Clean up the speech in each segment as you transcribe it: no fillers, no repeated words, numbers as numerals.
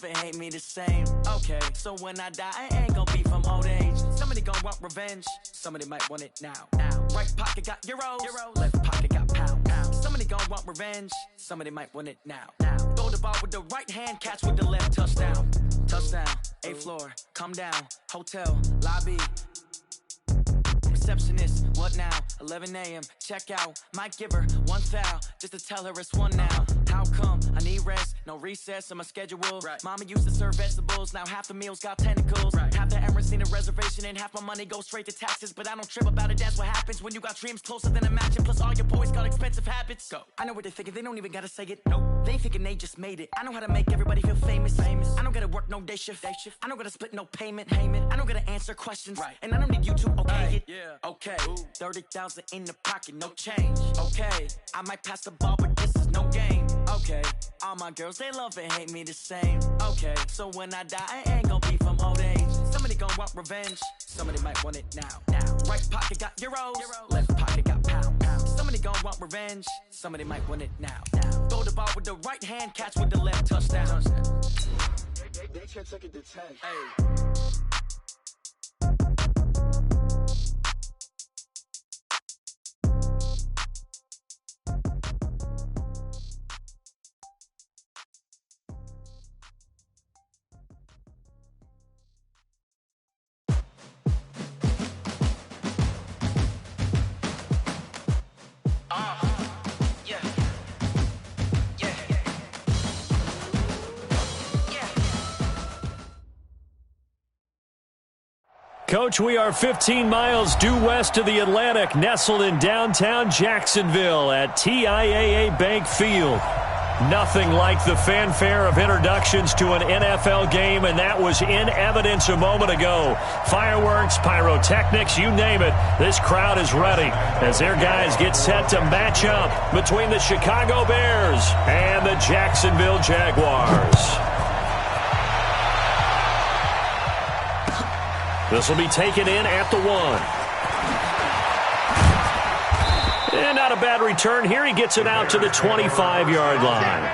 love it, hate me the same. Okay, so when I die, I ain't gonna be from old age. Somebody gonna want revenge, somebody might want it now. Right pocket got euros, left pocket got pound. Somebody gonna want revenge, somebody might want it now. Throw the ball with the right hand, catch with the left, touchdown. Touchdown, 8th floor, come down, hotel, lobby. Receptionist, what now? 11 a.m. Check out. Might give her one foul just to tell her it's one now. How come? I need rest, no recess in my schedule. Right. Mama used to serve vegetables, now half the meals got tentacles. Right. Half the Emirates need a reservation and half my money goes straight to taxes. But I don't trip about it, that's what happens when you got dreams closer than a matching. Plus all your boys got expensive habits. Go. I know what they're thinking, they don't even gotta say it. Nope. They ain't thinking they just made it. I know how to make everybody feel famous. I don't gotta work no day shift. I don't gotta split no payment. I don't gotta answer questions. Right. And I don't need you to okay it. Yeah. Okay, 30,000 in the pocket, no change. Okay, I might pass the ball, but this is no game. Okay, all my girls, they love and hate me the same. Okay, so when I die, I ain't gonna be from old age. Somebody gonna want revenge, somebody might want it now. Right pocket got euros, left pocket got pound. Somebody gonna want revenge, somebody might want it now. Throw the ball with the right hand, catch with the left, touchdown. They can't take it to 10. Hey. Coach, we are 15 miles due west of the Atlantic, nestled in downtown Jacksonville at TIAA Bank Field. Nothing like the fanfare of introductions to an NFL game, and that was in evidence a moment ago. Fireworks, pyrotechnics, you name it. This crowd is ready as their guys get set to match up between the Chicago Bears and the Jacksonville Jaguars. This will be taken in at the 1. And not a bad return here. He gets it out to the 25-yard line.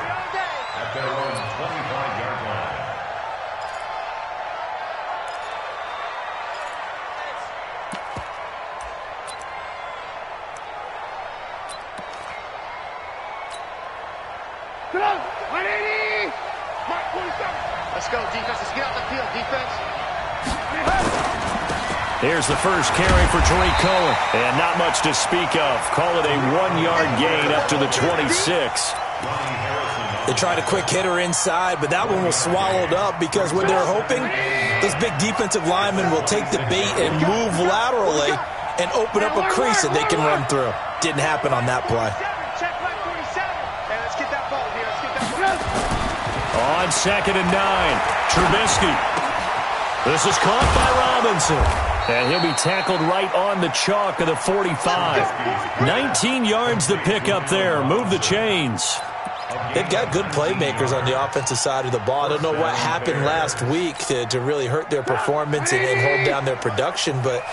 Come on, 180! Let's go, defense. Let's get out the field, defense. Here's the first carry for Tariq Cohen. And not much to speak of. Call it a 1-yard gain up to the 26. They tried a quick hitter inside, but that one was swallowed up because when they're hoping, those big defensive linemen will take the bait and move laterally and open up a crease that they can run through. Didn't happen on that play. On 2nd and 9, Trubisky. This is caught by Robinson. And he'll be tackled right on the chalk of the 45. 19 yards to pick up there. Move the chains. They've got good playmakers on the offensive side of the ball. I don't know what happened last week to really hurt their performance and hold down their production, but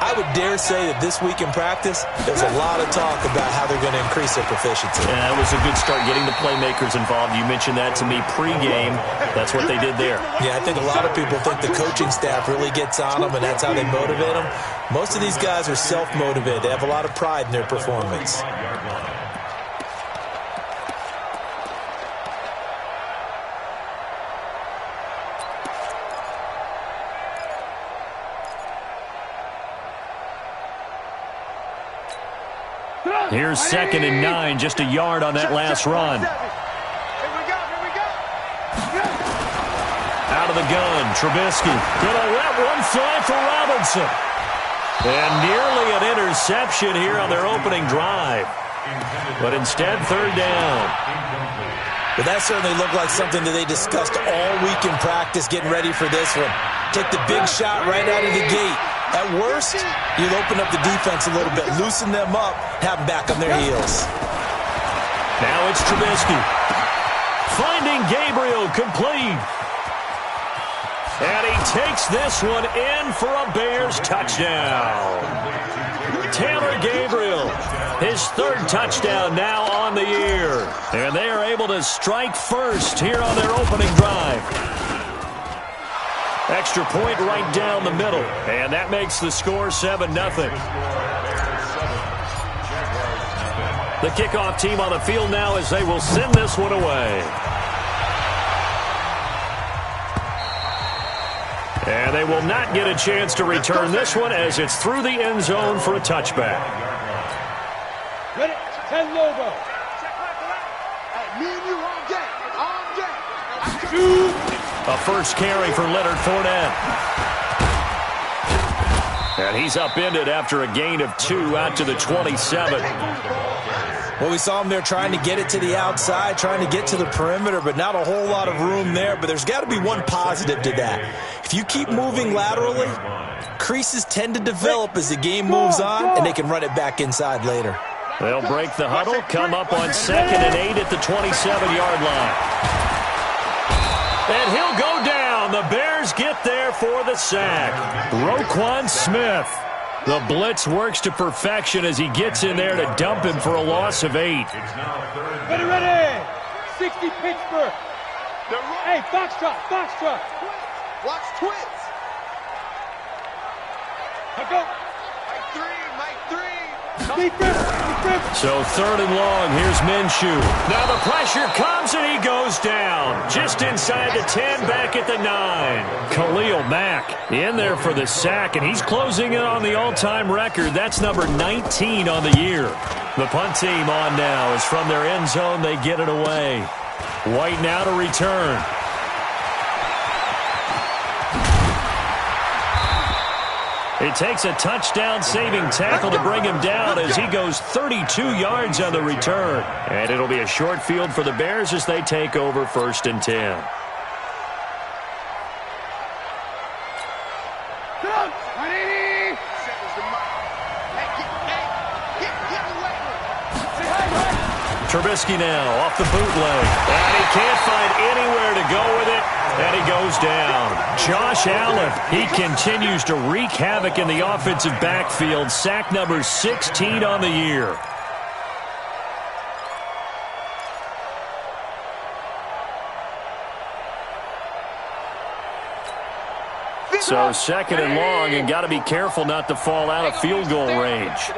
I would dare say that this week in practice, there's a lot of talk about how they're going to increase their proficiency. Yeah, that was a good start getting the playmakers involved. You mentioned that to me pregame. That's what they did there. Yeah, I think a lot of people think the coaching staff really gets on them, and that's how they motivate them. Most of these guys are self-motivated. They have a lot of pride in their performance. Here's 2nd and 9, just a yard on that last run. Out of the gun, Trubisky. Gonna let one fly for Robinson. And nearly an interception here on their opening drive. But instead, 3rd down. But that certainly looked like something that they discussed all week in practice, getting ready for this one. Take the big shot right out of the gate. At worst, you'll open up the defense a little bit, loosen them up, have them back on their heels. Now it's Trubisky. Finding Gabriel complete. And he takes this one in for a Bears touchdown. Taylor Gabriel, his 3rd touchdown now on the year. And they are able to strike first here on their opening drive. Extra point right down the middle. And that makes the score 7-0. The kickoff team on the field now as they will send this one away. And they will not get a chance to return this one as it's through the end zone for a touchback. Ready? 10 Lobo. Me and you on deck. On deck. A first carry for Leonard Fournette. And he's upended after a gain of 2 out to the 27. Well, we saw him there trying to get it to the outside, trying to get to the perimeter, but not a whole lot of room there. But there's got to be one positive to that. If you keep moving laterally, creases tend to develop as the game moves on, and they can run it back inside later. They'll break the huddle, come up on 2nd and 8 at the 27-yard line. And he'll go down. The Bears get there for the sack. Roquan Smith. The blitz works to perfection as he gets in there to dump him for a loss of 8. Ready, ready. 60 Pittsburgh. Hey, Foxtrot, Foxtrot. Watch twits. Go. Mike 3. So 3rd and long, here's Minshew. Now the pressure comes and he goes down. Just inside the 10, back at the 9. Khalil Mack in there for the sack, and he's closing in on the all-time record. That's number 19 on the year. The punt team on now is from their end zone. They get it away. White now to return. It takes a touchdown-saving tackle to bring him down as he goes 32 yards on the return. And it'll be a short field for the Bears as they take over 1st and 10. Trubisky now off the bootleg. And he can't find anywhere to go with it. And he goes down. Josh Allen, he continues to wreak havoc in the offensive backfield. Sack number 16 on the year. So 2nd and long, and got to be careful not to fall out of field goal range.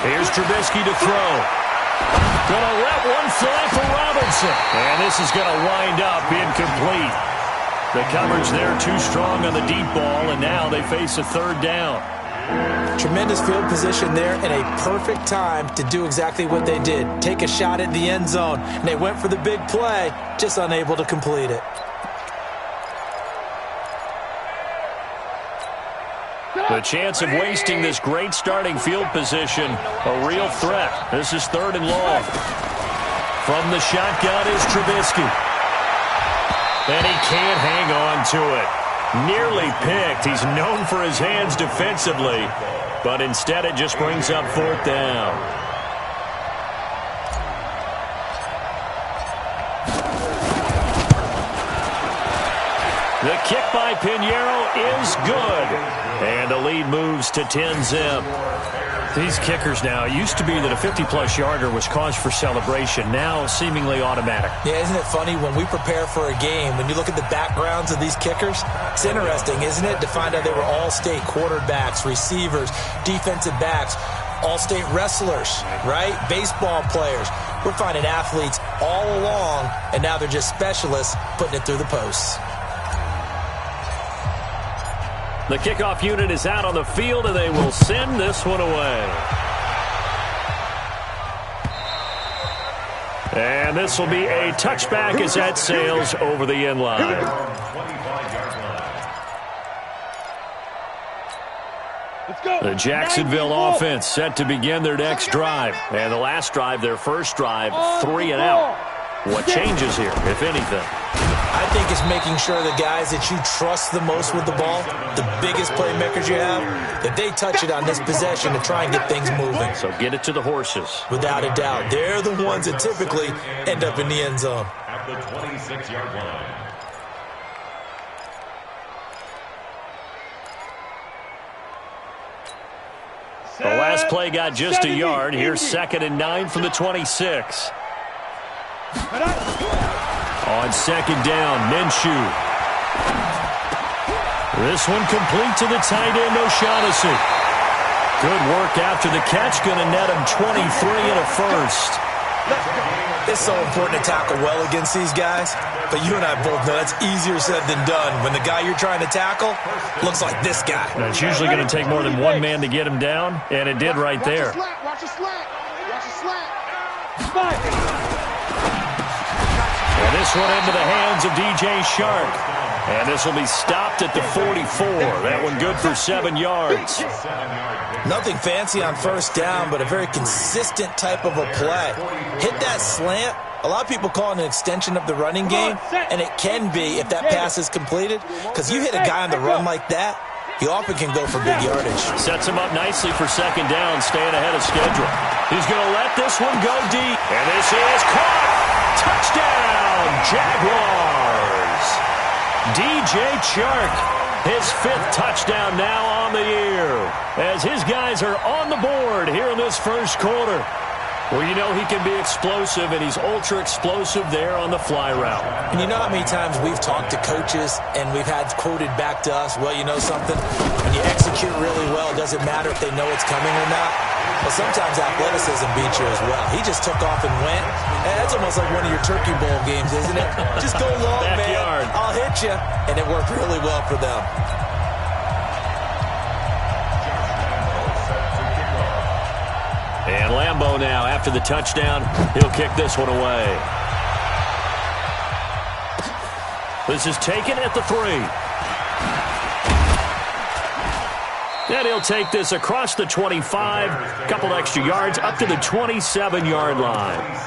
Here's Trubisky to throw. Gonna let one fly for Robinson. And this is going to wind up incomplete. The coverage there too strong on the deep ball, and now they face a 3rd down. Tremendous field position there and a perfect time to do exactly what they did. Take a shot at the end zone. And they went for the big play, just unable to complete it. The chance of wasting this great starting field position, a real threat. This is 3rd and long. From the shotgun is Trubisky. And he can't hang on to it. Nearly picked. He's known for his hands defensively, but instead it just brings up 4th down. The kick by Pinheiro is good. And the lead moves to 10-zip. These kickers now, it used to be that a 50-plus yarder was cause for celebration. Now seemingly automatic. Yeah, isn't it funny when we prepare for a game, when you look at the backgrounds of these kickers, it's interesting, isn't it, to find out they were all-state quarterbacks, receivers, defensive backs, all-state wrestlers, right? Baseball players. We're finding athletes all along, and now they're just specialists putting it through the posts. The kickoff unit is out on the field, and they will send this one away. And this will be a touchback as that sails over the end line. The Jacksonville offense set to begin their next drive. And the last drive, their first drive, 3 and out. What changes here, if anything? I think it's making sure the guys that you trust the most with the ball, the biggest playmakers you have, that they touch it on this possession to try and get things moving. So get it to the horses. Without a doubt. They're the ones that typically end up in the end zone. At the 26-yard line. The last play got just a yard. Here's 2nd and 9 from the 26. On second down, Minshew. This one complete to the tight end, O'Shaughnessy. Good work after the catch. Going to net him 23 and a first. It's so important to tackle well against these guys, but you and I both know that's easier said than done when the guy you're trying to tackle looks like this guy. Now, it's usually going to take more than one man to get him down, and it did right there. Watch the slant. Watch the slant. And this one into the hands of DJ Shark. And this will be stopped at the 44. That one good for 7 yards. Nothing fancy on first down, but a very consistent type of a play. Hit that slant. A lot of people call it an extension of the running game, and it can be if that pass is completed, because you hit a guy on the run like that, he often can go for big yardage. Sets him up nicely for second down, staying ahead of schedule. He's going to let this one go deep. And this is caught. Touchdown, Jaguars. DJ Chark, his 5th touchdown now on the year, as his guys are on the board here in this first quarter. Well, you know he can be explosive, and he's ultra-explosive there on the fly route. And you know how many times we've talked to coaches and we've had quoted back to us, well, you know something? When you execute really well, it doesn't matter if they know it's coming or not. Well, sometimes athleticism beats you as well. He just took off and went. And that's almost like one of your Turkey Bowl games, isn't it? Just go long, Backyard. man. I'll hit you. And it worked really well for them. And Lambeau now, after the touchdown, he'll kick this one away. This is taken at the 3. And he'll take this across the 25, a couple extra yards, up to the 27-yard line.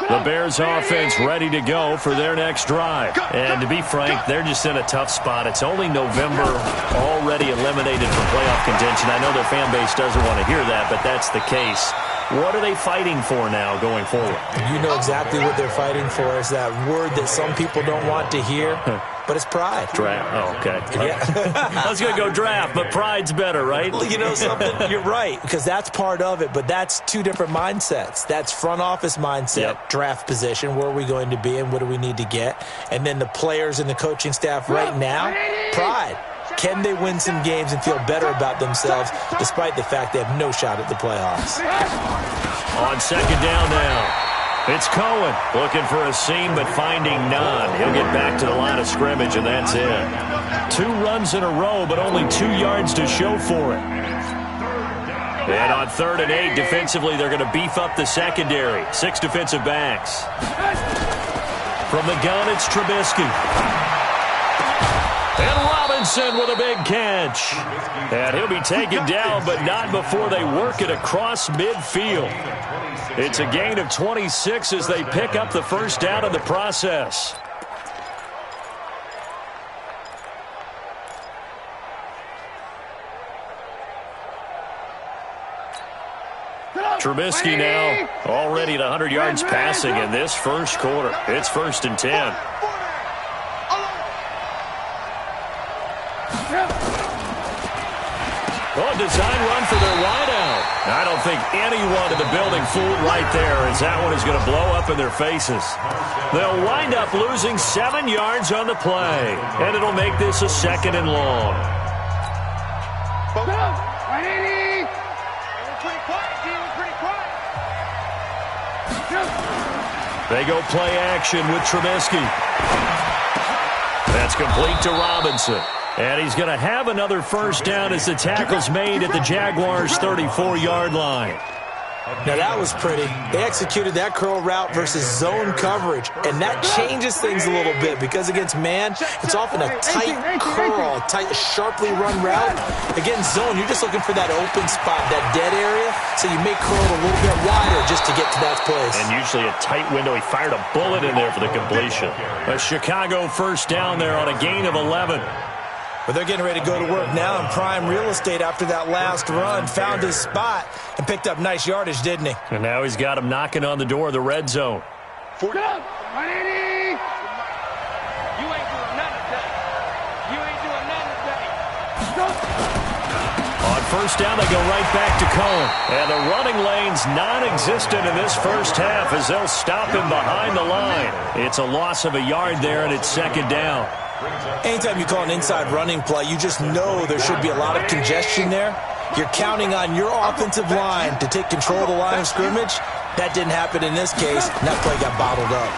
The Bears offense ready to go for their next drive. And to be frank, they're just in a tough spot. It's only November, already eliminated from playoff contention. I know their fan base doesn't want to hear that, but that's the case. What are they fighting for now going forward? You know exactly what they're fighting for. Is that word that some people don't want to hear, but it's pride. Draft. Oh, okay. Yeah. I was going to go draft, but pride's better, right? Well, you know something? You're right, because that's part of it, but that's two different mindsets. That's front office mindset, draft position, where are we going to be and what do we need to get? And then the players and the coaching staff right now, pride. Can they win some games and feel better about themselves despite the fact they have no shot at the playoffs? On second down now, it's Cohen looking for a seam but finding none. He'll get back to the line of scrimmage, and that's it. 2 runs in a row, but only 2 yards to show for it. And on 3rd and 8, defensively, they're going to beef up the secondary. 6 defensive backs. From the gun, it's Trubisky. And Robinson with a big catch. And he'll be taken down, but not before they work it across midfield. It's a gain of 26 as they pick up the first down in the process. Trubisky now already at 100 yards passing in this first quarter. It's 1st and 10. Oh, design run for their wideout. I don't think anyone in the building fooled right there, as that one is going to blow up in their faces. They'll wind up losing 7 yards on the play, and it'll make this a 2nd and long. They go play action with Trubisky. That's complete to Robinson. And he's going to have another first down as the tackle's made at the Jaguars' 34-yard line. Now, that was pretty. They executed that curl route versus zone coverage, and that changes things a little bit because against man, it's often a tight curl, tight, sharply run route. Against zone, you're just looking for that open spot, that dead area, so you may curl it a little bit wider just to get to that place. And usually a tight window. He fired a bullet in there for the completion. A Chicago first down there on a gain of 11. But they're getting ready to go to work now in prime real estate after that last run. Found his spot and picked up nice yardage, didn't he? And now he's got him knocking on the door of the red zone. You ain't doing nothing today. On first down, they go right back to Cohen. And the running lane's non-existent in this first half as they'll stop him behind the line. It's a loss of a yard there, and it's second down. Anytime you call an inside running play, you just know there should be a lot of congestion there. You're counting on your offensive line to take control of the line of scrimmage. That didn't happen in this case, and that play got bottled up.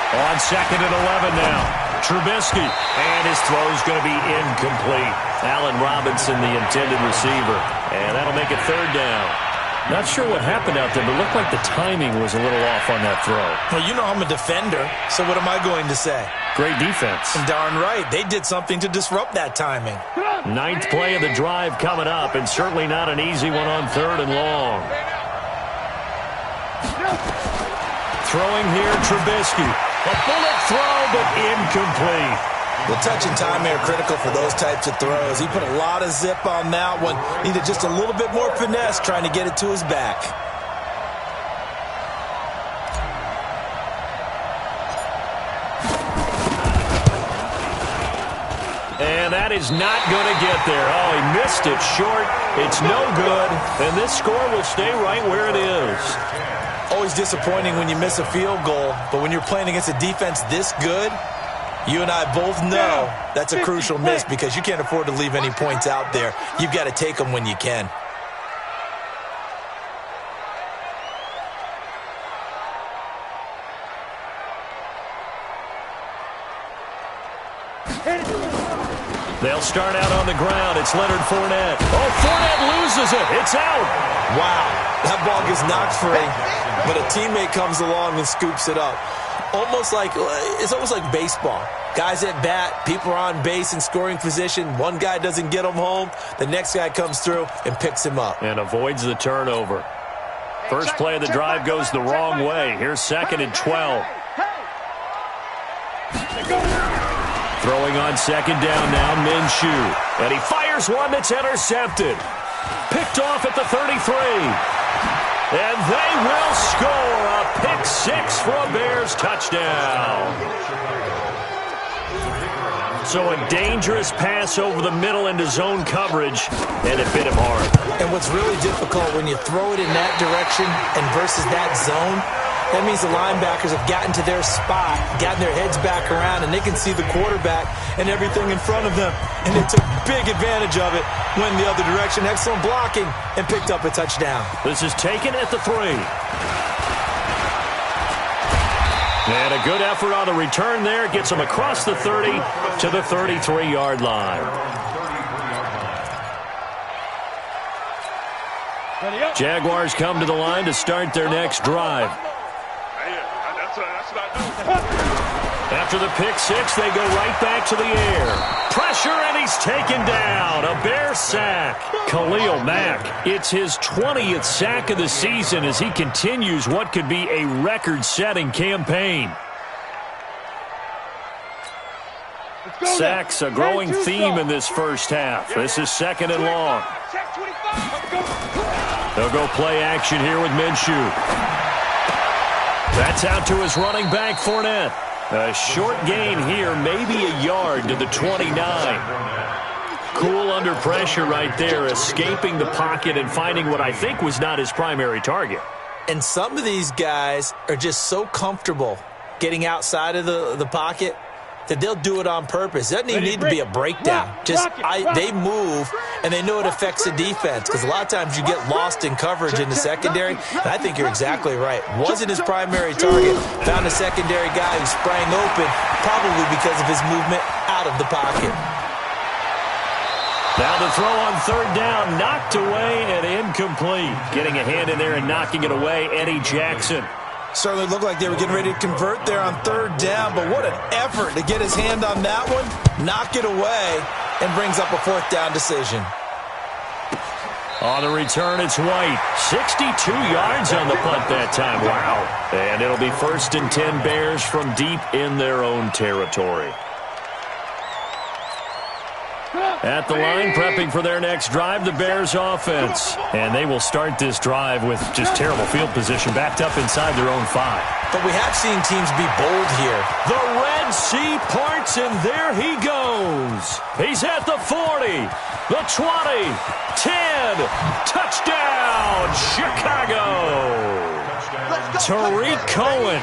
On second and 11 now. Trubisky, and his throw's going to be incomplete. Allen Robinson, the intended receiver, and that'll make it third down. Not sure what happened out there, but it looked like the timing was a little off on that throw. Well, you know I'm a defender, so what am I going to say? Great defense. And darn right, they did something to disrupt that timing. Ninth play of the drive coming up, and certainly not an easy one on third and long. Throwing here, Trubisky. A bullet throw, but incomplete. Well, touch and timing are critical for those types of throws. He put a lot of zip on that one. Needed just a little bit more finesse trying to get it to his back. And that is not going to get there. Oh, he missed it short. It's no good. And this score will stay right where it is. Always disappointing when you miss a field goal, but when you're playing against a defense this good, you and I both know that's a crucial miss because you can't afford to leave any points out there. You've got to take them when you can. They'll start out on the ground. It's Leonard Fournette. Oh, Fournette loses it. It's out. Wow, that ball gets knocked free, but a teammate comes along and scoops it up. It's almost like baseball. Guys at bat, people are on base in scoring position. One guy doesn't get him home. The next guy comes through and picks him up. And avoids the turnover. First play of the drive goes the wrong way. Here's second and 12. Throwing on second down now, Minshew. And he fires one that's intercepted. Picked off at the 33. And they will score a pick six for a Bears touchdown. So a dangerous pass over the middle into zone coverage, and it bit him hard. And what's really difficult when you throw it in that direction and versus that zone, that means the linebackers have gotten to their spot, gotten their heads back around, and they can see the quarterback and everything in front of them. And they took big advantage of it, went the other direction, excellent blocking, and picked up a touchdown. This is taken at the 3. And a good effort on the return there. Gets him across the 30 to the 33-yard line. Jaguars come to the line to start their next drive. After the pick six, they go right back to the air. Pressure, and he's taken down. A Bear sack. Khalil Mack, it's his 20th sack of the season as he continues what could be a record-setting campaign. Sacks, a growing theme in this first half. This is second and long. They'll go play action here with Minshew. That's out to his running back, Fournette. A short gain here, maybe a yard to the 29. Cool under pressure right there, escaping the pocket and finding what I think was not his primary target. And some of these guys are just so comfortable getting outside of the pocket that they'll do it on purpose. It doesn't even need to be a breakdown. They move, and they know it affects the defense because a lot of times you get lost in coverage in the secondary, and I think you're exactly right. Wasn't his primary target. Found a secondary guy who sprang open, probably because of his movement out of the pocket. Now the throw on third down, knocked away and incomplete. Getting a hand in there and knocking it away, Eddie Jackson. Certainly looked like they were getting ready to convert there on third down, but what an effort to get his hand on that one, knock it away, and brings up a fourth down decision. On the return, it's White. 62 yards on the punt that time. Wow. And it'll be first and 10 Bears from deep in their own territory. At the line, prepping for their next drive, the Bears offense. And they will start this drive with just terrible field position, backed up inside their own 5. But we have seen teams be bold here. The Red Sea parts, and there he goes. He's at the 40, the 20, 10. Touchdown, Chicago. Tariq Cohen,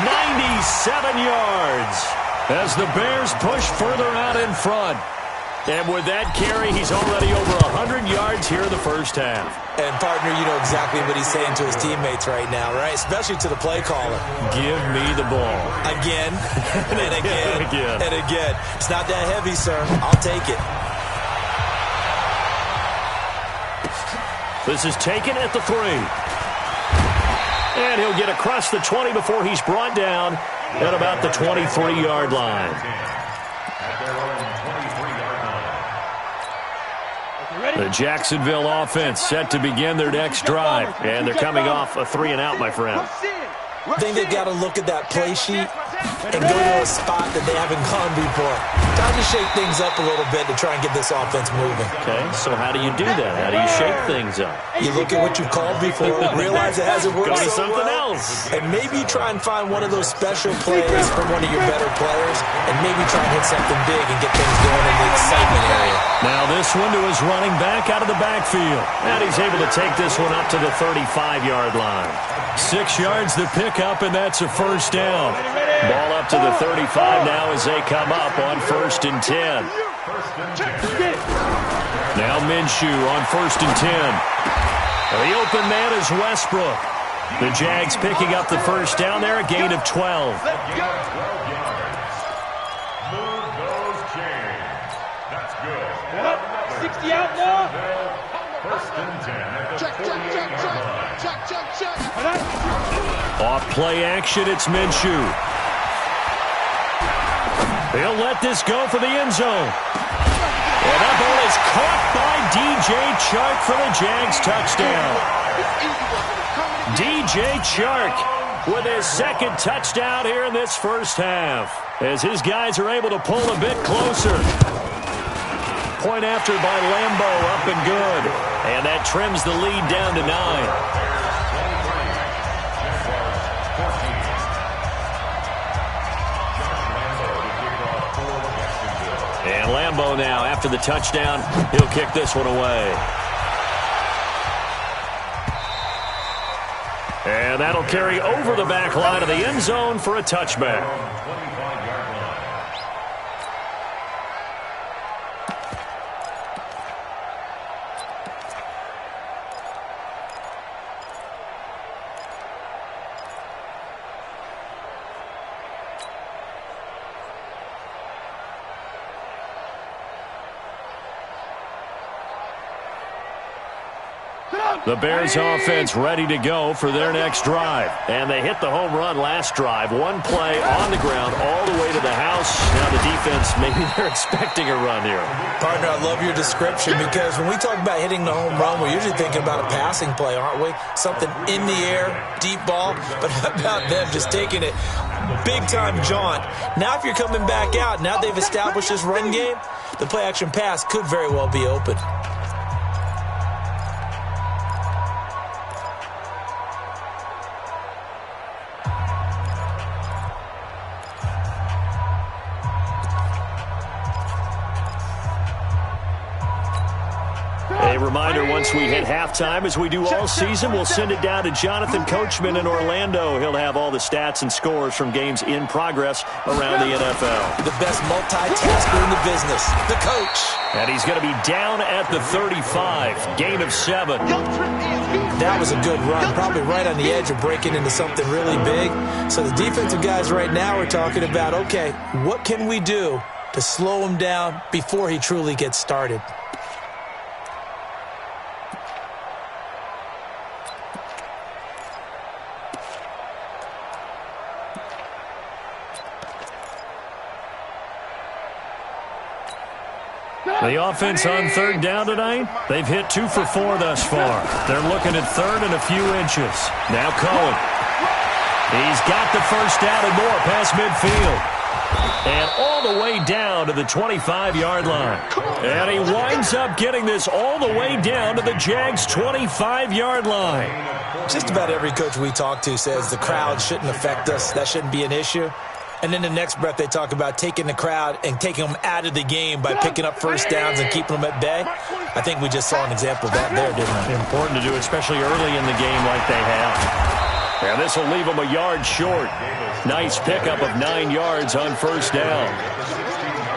97 yards. As the Bears push further out in front. And with that carry, he's already over 100 yards here in the first half. And, partner, you know exactly what he's saying to his teammates right now, right? Especially to the play caller. Give me the ball. Again, and again, again. and again. It's not that heavy, sir. I'll take it. This is taken at the 3. And he'll get across the 20 before he's brought down at about the 23-yard line. The Jacksonville offense set to begin their next drive. And they're coming off a 3-and-out, my friend. I think they've got to look at that play sheet and go to a spot that they haven't gone before. Time to shake things up a little bit to try and get this offense moving. Okay, so how do you do that? How do you shake things up? You look at what you called before, realize it hasn't worked Go to so something well, else. and maybe try and find one of those special plays from one of your better players, and maybe try and hit something big and get things going in the excitement area. Now this one to his running back out of the backfield. And he's able to take this one up to the 35-yard line. 6 yards to pick up, and that's a first down. Ball up to the 35 now as they come up on 1st and 10. Now Minshew on 1st and 10. The open man is Westbrook. The Jags picking up the first down there, a gain of 12. Move those chains. That's good. 60 out now. 1st and 10 at the 48-yard line. Off play action, it's Minshew. He'll let this go for the end zone. And that ball is caught by DJ Chark for the Jags touchdown. DJ Chark with his second touchdown here in this first half. As his guys are able to pull a bit closer. Point after by Lambo, up and good. And that trims the lead down to 9. And Lambo now, after the touchdown, he'll kick this one away. And that'll carry over the back line of the end zone for a touchback. The Bears offense ready to go for their next drive. And they hit the home run last drive. One play on the ground all the way to the house. Now the defense, maybe they're expecting a run here. Partner, I love your description because when we talk about hitting the home run, we're usually thinking about a passing play, aren't we? Something in the air, deep ball. But how about them just taking it big-time jaunt? Now if you're coming back out, now they've established this run game, the play-action pass could very well be open. A reminder, once we hit halftime, as we do all season, we'll send it down to Jonathan Coachman in Orlando. He'll have all the stats and scores from games in progress around the NFL. The best multitasker in the business, the coach. And he's going to be down at the 35, gain of 7. That was a good run, probably right on the edge of breaking into something really big. So the defensive guys right now are talking about, okay, what can we do to slow him down before he truly gets started? The offense on third down tonight, they've hit 2 for 4 thus far. They're looking at third and a few inches. Now Cohen. He's got the first down and more past midfield. And all the way down to the 25-yard line. And he winds up getting this all the way down to the Jags' 25-yard line. Just about every coach we talk to says the crowd shouldn't affect us. That shouldn't be an issue. And then the next breath they talk about taking the crowd and taking them out of the game by picking up first downs and keeping them at bay. I think we just saw an example of that there, didn't we? Important to do, especially early in the game like they have. And this will leave them a yard short. Nice pickup of 9 yards on first down.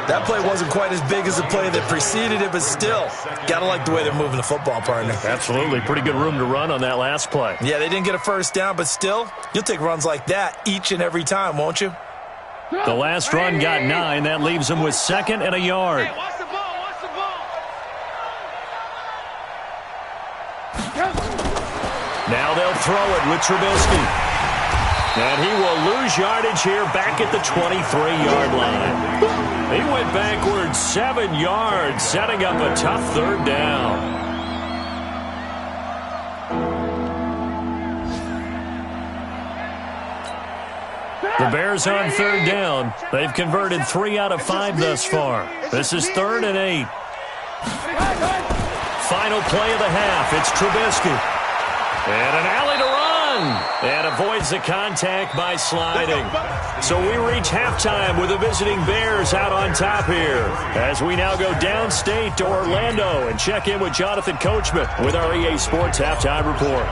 That play wasn't quite as big as the play that preceded it, but still, got to like the way they're moving the football, partner. Absolutely. Pretty good room to run on that last play. Yeah, they didn't get a first down, but still, you'll take runs like that each and every time, won't you? The last run got 9. That leaves them with 2nd and a yard. Hey, watch the ball, watch the ball. Now they'll throw it with Trubisky. And he will lose yardage here back at the 23-yard line. He went backwards 7 yards, setting up a tough third down. The Bears on third down. They've converted 3 out of 5 thus far. This is 3rd and 8. Final play of the half. It's Trubisky. And an alley to run. And avoids the contact by sliding. So we reach halftime with the visiting Bears out on top here. As we now go downstate to Orlando and check in with Jonathan Coachman with our EA Sports Halftime Report.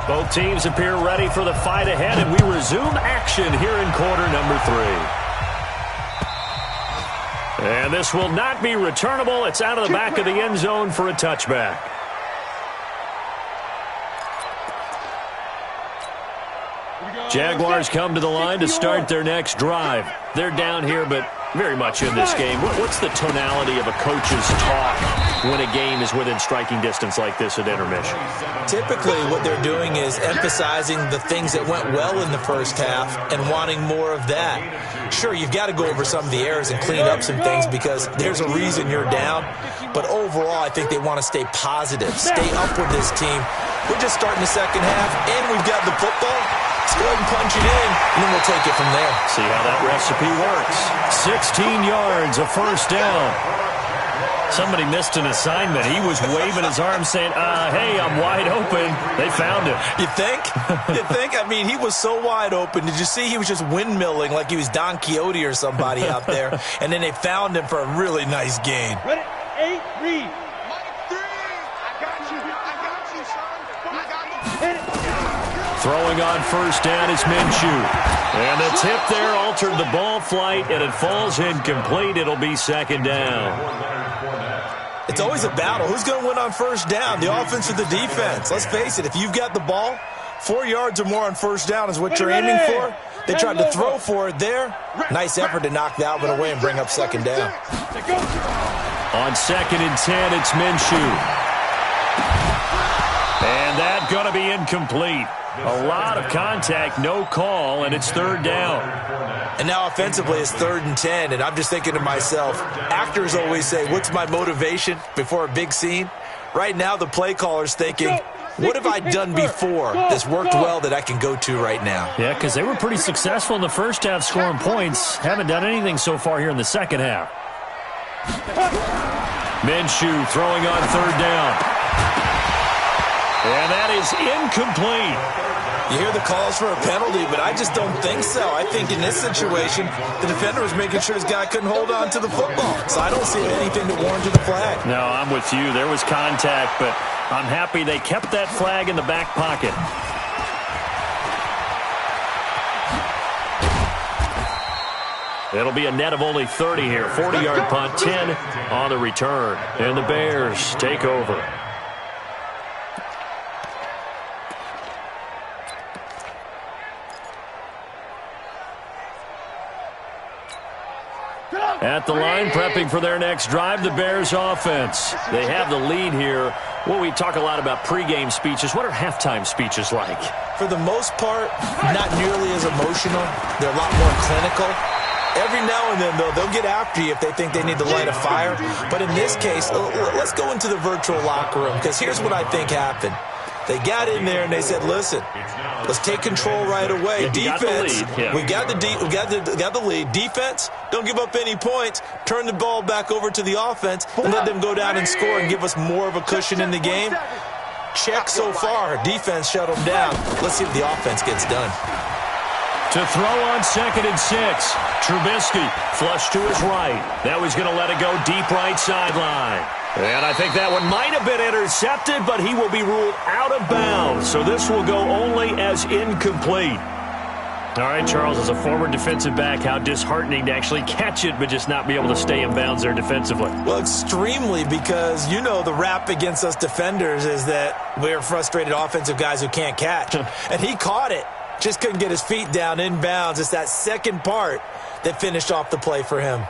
Both teams appear ready for the fight ahead, and we resume action here in quarter number 3. And this will not be returnable. It's out of the back of the end zone for a touchback. Jaguars come to the line to start their next drive. They're down here, but very much in this game. What's the tonality of a coach's talk when a game is within striking distance like this at intermission? Typically, what they're doing is emphasizing the things that went well in the first half and wanting more of that. Sure, you've got to go over some of the errors and clean up some things because there's a reason you're down. But overall, I think they want to stay positive, stay up with this team. We're just starting the second half, and we've got the football. Let's go ahead and punch it in, and then we'll take it from there. See how that recipe works. 16 yards, a first down. Somebody missed an assignment. He was waving his arm saying, hey, I'm wide open. They found him. You think? You think? I mean, he was so wide open. Did you see he was just windmilling like he was Don Quixote or somebody out there? And then they found him for a really nice gain. Ready? 8, read. I got you, son. Throwing on first down is Minshew. And the tip there altered the ball flight, and it falls incomplete. It'll be second down. It's always a battle. Who's going to win on first down, the offense or the defense? Let's face it, if you've got the ball, 4 yards or more on first down is what you're aiming for. They tried to throw for it there. Nice effort to knock that one away and bring up second down. On 2nd and 10, it's Minshew. And that's going to be incomplete. A lot of contact, no call, and it's third down. And now offensively it's 3rd and 10, and I'm just thinking to myself, actors always say, what's my motivation before a big scene? Right now the play caller's thinking, what have I done before that's worked well that I can go to right now? Yeah, because they were pretty successful in the first half scoring points. Haven't done anything so far here in the second half. Minshew throwing on third down. And that is incomplete. You hear the calls for a penalty, but I just don't think so. I think in this situation, the defender was making sure his guy couldn't hold on to the football. So I don't see anything that warranted the flag. No, I'm with you. There was contact, but I'm happy they kept that flag in the back pocket. It'll be a net of only 30 here. 40-yard punt, 10 on the return. And the Bears take over. At the line, prepping for their next drive, the Bears offense. They have the lead here. Well, we talk a lot about pregame speeches. What are halftime speeches like? For the most part, not nearly as emotional. They're a lot more clinical. Every now and then, though, they'll get after you if they think they need to light a fire. But in this case, let's go into the virtual locker room, because here's what I think happened. They got in there and they said, listen, let's take control right away. Defense, we got the lead. Defense, don't give up any points. Turn the ball back over to the offense and let them go down and score and give us more of a cushion in the game. Check so far. Defense shut them down. Let's see if the offense gets done. To throw on 2nd and 6. Trubisky flush to his right. Now he's going to let it go deep right sideline. And I think that one might have been intercepted, but he will be ruled out of bounds. So this will go only as incomplete. All right, Charles, as a former defensive back, how disheartening to actually catch it but just not be able to stay in bounds there defensively. Well, extremely, because you know the rap against us defenders is that we're frustrated offensive guys who can't catch. And he caught it. Just couldn't get his feet down in bounds. It's that second part that finished off the play for him.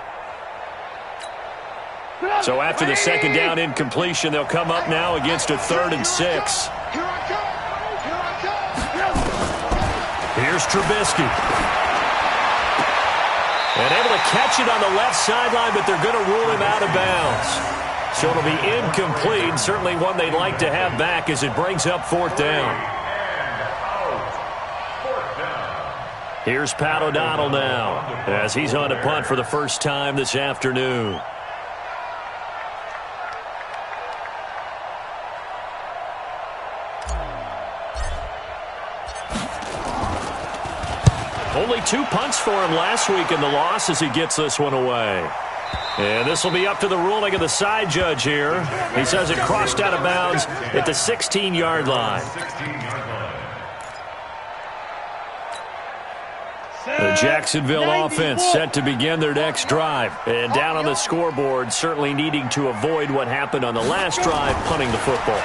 So after the second down incompletion, they'll come up now against a 3rd and 6. Here's Trubisky. And able to catch it on the left sideline, but they're going to rule him out of bounds. So it'll be incomplete, certainly one they'd like to have back as it brings up 4th down. Here's Pat O'Donnell now as he's on to punt for the first time this afternoon. Only 2 punts for him last week in the loss as he gets this one away. And this will be up to the ruling of the side judge here. He says it crossed out of bounds at the 16-yard line. The Jacksonville offense set to begin their next drive. And down on the scoreboard, certainly needing to avoid what happened on the last drive, punting the football.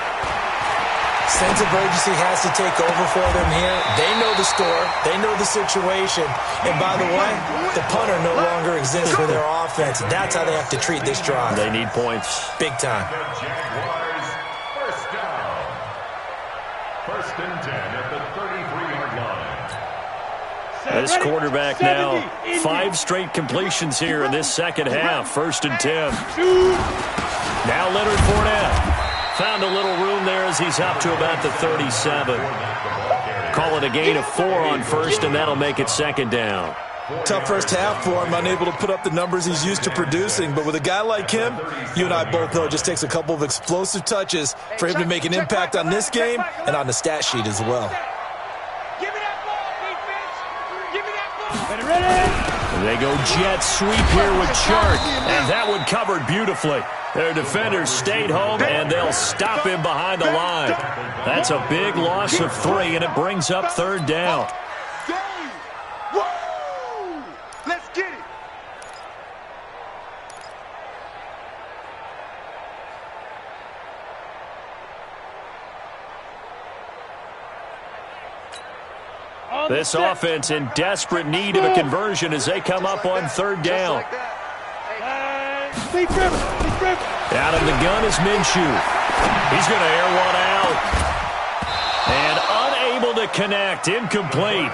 Sense of urgency has to take over for them here. They know the score. They know the situation. And by the way, the punter no longer exists for their offense. That's how they have to treat this drive. They need points. Big time. Jaguars, first down. 1st and 10 at the 33-yard line. This quarterback now, 5 straight completions here in this second half. 1st and 10. Now Leonard Fournette. Found a little room there as he's up to about the 37. Call it a gain of 4 on 1st, and that'll make it 2nd down. Tough first half for him, unable to put up the numbers he's used to producing. But with a guy like him, you and I both know it just takes a couple of explosive touches for him to make an impact on this game and on the stat sheet as well. Give me that ball, defense. Give me that ball. Ready? They go jet sweep here with Chark, and that one covered beautifully. Their defenders stayed home, and they'll stop him behind the line. That's a big loss of 3, and it brings up 3rd down. Woo! Let's get it. This offense in desperate need of a conversion as they come up on 3rd down. Out of the gun is Minshew. He's going to air one out. And unable to connect. Incomplete.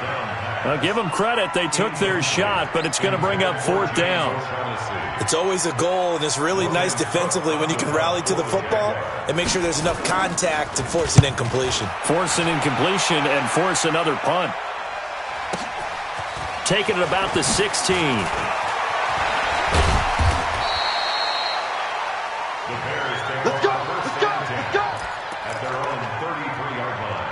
I'll give them credit. They took their shot, but it's going to bring up 4th down. It's always a goal, and it's really nice defensively when you can rally to the football and make sure there's enough contact to force an incompletion. Force an incompletion and force another punt. Taking it about the 16. Let's go. Let's go. Let's go. At their own 33-yard line.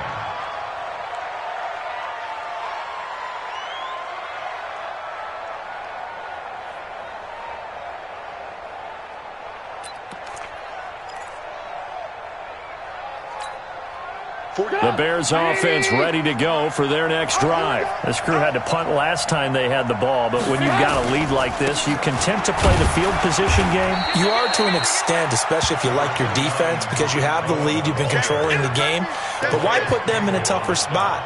The Bears offense ready to go for their next drive. This crew had to punt last time they had the ball, but when you've got a lead like this, you content to play the field position game? You are to an extent, especially if you like your defense, because you have the lead, you've been controlling the game. But why put them in a tougher spot?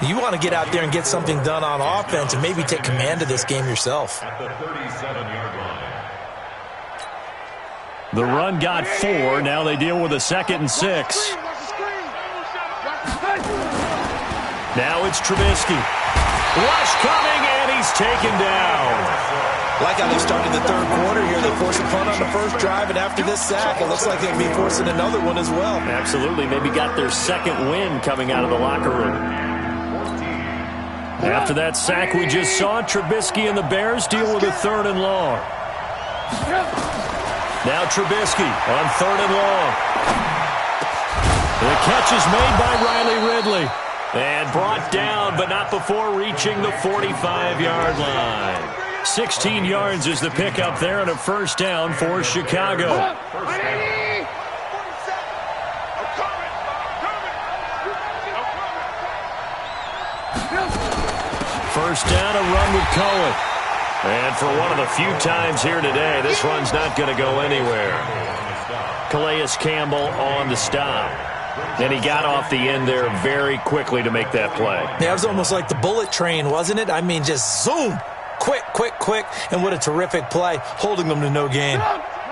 You want to get out there and get something done on offense and maybe take command of this game yourself. At the 37-yard line. The run got 4. Now they deal with a 2nd and 6. Now it's Trubisky. Rush coming, and he's taken down. Like how they started the third quarter here. They forced a punt on the first drive, and after this sack, it looks like they'll be forcing another one as well. Absolutely. Maybe got their second win coming out of the locker room. After that sack we just saw, Trubisky and the Bears deal with a 3rd and long. Now Trubisky on 3rd and long. The catch is made by Riley Ridley. And brought down, but not before reaching the 45-yard line. 16 yards is the pickup there, and a first down for Chicago. First down, a run with Cohen. And for one of the few times here today, this run's not going to go anywhere. Calais Campbell on the stop. And he got off the end there very quickly to make that play. Yeah, it was almost like the bullet train, wasn't it? I mean, just zoom. Quick, quick, quick. And what a terrific play, holding them to no gain.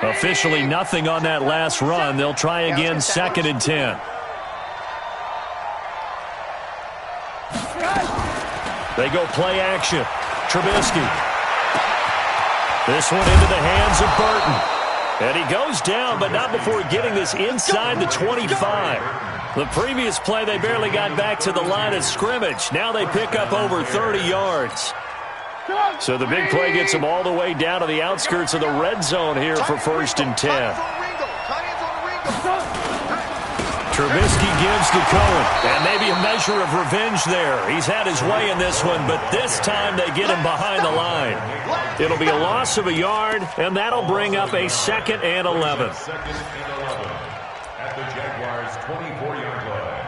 Officially nothing on that last run. They'll try again, 2nd and 10. They go play action. Trubisky. This one into the hands of Burton. And he goes down, but not before getting this inside the 25. The previous play, they barely got back to the line of scrimmage. Now they pick up over 30 yards. So the big play gets them all the way down to the outskirts of the red zone here for 1st and 10. Trubisky gives to Cohen, and maybe a measure of revenge there. He's had his way in this one, but this time they get him behind the line. It'll be a loss of a yard, and that'll bring up a 2nd and 11. 2nd and 11 at the Jaguars' 24-yard line.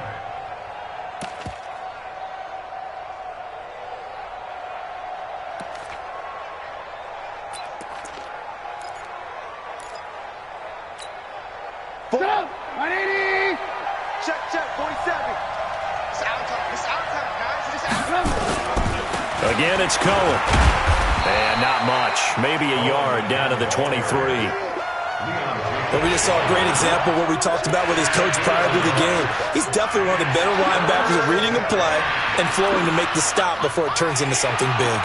Check, 47. It's out time. It's out time, guys. It's out time. Again, it's Cohen. And not much. Maybe a yard down to the 23. But we just saw a great example of what we talked about with his coach prior to the game. He's definitely one of the better linebackers at reading the play and flowing to make the stop before it turns into something big.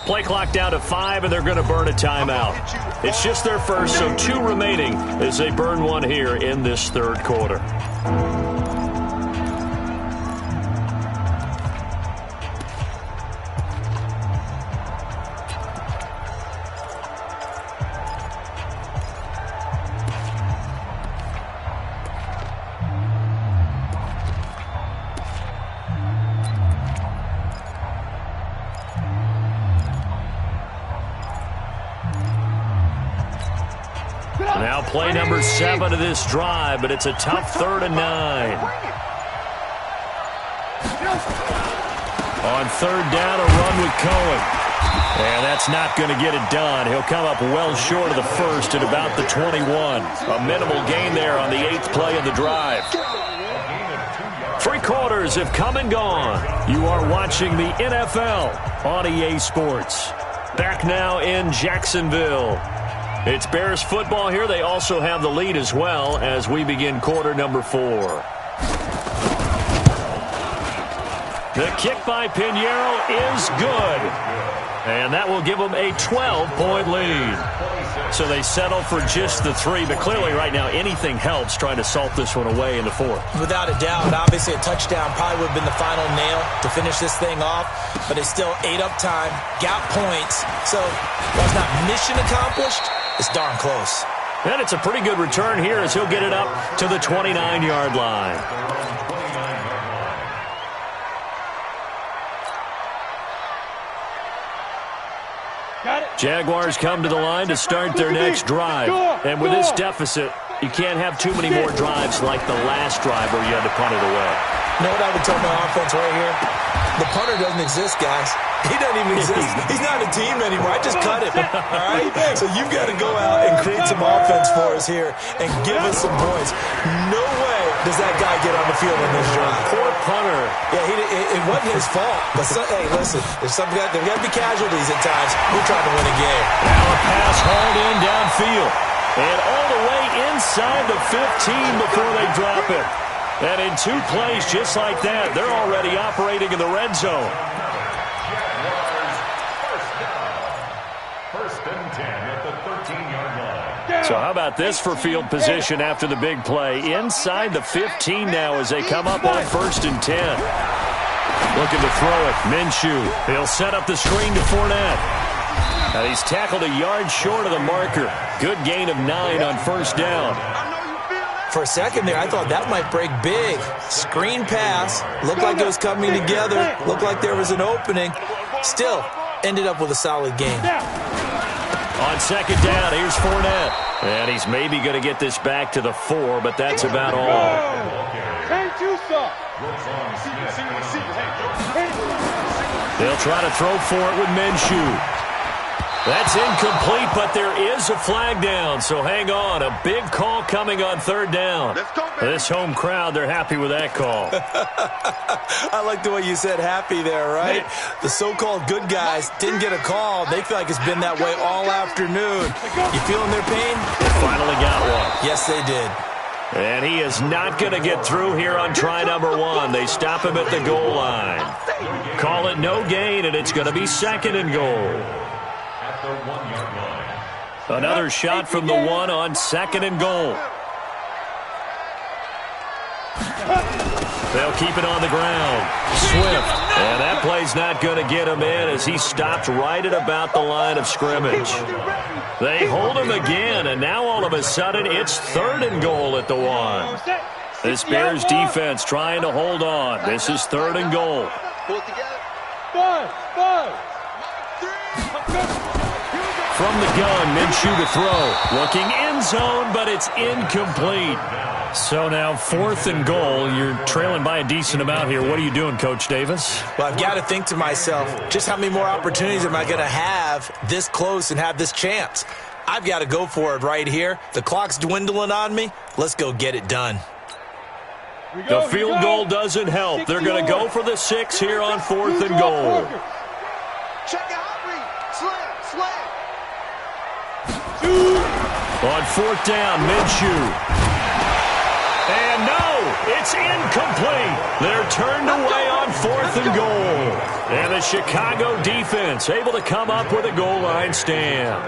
Play clock down to 5, and they're going to burn a timeout. It's just their first, so 2 remaining as they burn one here in this 3rd quarter. Now play number 7 of this drive, but it's a tough 3rd and 9. On 3rd down, a run with Cohen. And that's not going to get it done. He'll come up well short of the first at about the 21. A minimal gain there on the 8th play of the drive. 3 quarters have come and gone. You are watching the NFL on EA Sports. Back now in Jacksonville. It's Bears football here. They also have the lead as well as we begin quarter number 4. The kick by Pinheiro is good. And that will give them a 12-point lead. So they settle for just the 3, but clearly right now anything helps trying to salt this one away in the 4th. Without a doubt, obviously a touchdown probably would have been the final nail to finish this thing off, but they still ate up time, got points. So while it's not mission accomplished, it's darn close. And it's a pretty good return here as he'll get it up to the 29-yard line. Jaguars come to the line to start their next drive. And with this deficit, you can't have too many more drives like the last drive where you had to punt it away. You know what I would tell my offense right here? The punter doesn't exist, guys. He doesn't even exist. He's not a team anymore. I just cut him, all right? So you've got to go out and create some offense for us here and give us some points. No way does that guy get on the field in this drive. Poor punter. Yeah, it wasn't his fault. But, hey, listen, there's got to be casualties at times. We're trying to win a game. Now a pass hauled in downfield. And all the way inside the 15 before they drop it. And in 2 plays just like that, they're already operating in the red zone. First and 10 at the 13-yard line. So how about this for field position after the big play? Inside the 15 now as they come up on 1st and 10. Looking to throw it. Minshew. He'll set up the screen to Fournette. And he's tackled a yard short of the marker. Good gain of 9 on 1st down. For a second there, I thought that might break big. Screen pass. Looked like it was coming together. Looked like there was an opening. Still, ended up with a solid game. On 2nd down, here's Fournette. And he's maybe going to get this back to the 4, but that's about all. They'll try to throw for it with Minshew. That's incomplete, but there is a flag down, so hang on. A big call coming on 3rd down. This home crowd, they're happy with that call. I like the way you said happy there, right? The so-called good guys didn't get a call. They feel like it's been that way all afternoon. You feeling their pain? They finally got one. Yes, they did. And he is not going to get through here on try number 1. They stop him at the goal line. Call it no gain, and it's going to be 2nd and goal. Another shot from the 1 on 2nd and goal. They'll keep it on the ground. Swift. And that play's not going to get him in as he stopped right at about the line of scrimmage. They hold him again, and now all of a sudden it's 3rd and goal at the 1. This Bears defense trying to hold on. This is 3rd and goal. From the gun, Minshew to throw. Looking end zone, but it's incomplete. So now 4th and goal. You're trailing by a decent amount here. What are you doing, Coach Davis? Well, I've got to think to myself, just how many more opportunities am I going to have this close and have this chance? I've got to go for it right here. The clock's dwindling on me. Let's go get it done. The field goal doesn't help. They're going to go for the 6 here on 4th and goal. Check out, slam. On 4th down, Minshew. And no, it's incomplete. They're turned away on 4th and goal. And the Chicago defense able to come up with a goal line stand.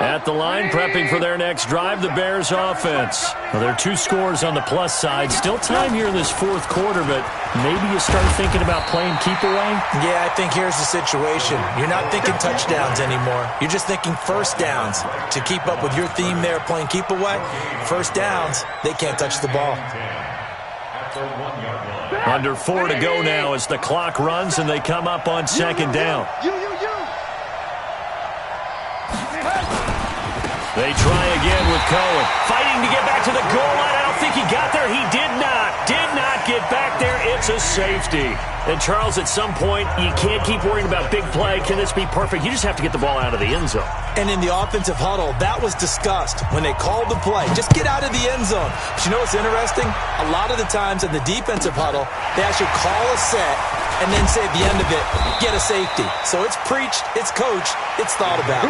At the line, prepping for their next drive, the Bears offense. Well, there are 2 scores on the plus side. Still time here in this 4th quarter, but maybe you start thinking about playing keep away? Yeah, I think here's the situation. You're not thinking touchdowns anymore. You're just thinking 1st downs. To keep up with your theme there, playing keep away, 1st downs, they can't touch the ball. Under 4 to go now as the clock runs and they come up on 2nd down. They try again with Cohen. Fighting to get back to the goal line. I don't think he got there. He did not. Did not get back there. It's a safety. And, Charles, at some point, you can't keep worrying about big play. Can this be perfect? You just have to get the ball out of the end zone. And in the offensive huddle, that was discussed when they called the play. Just get out of the end zone. But you know what's interesting? A lot of the times in the defensive huddle, they actually call a set and then say at the end of it, get a safety. So it's preached, it's coached, it's thought about.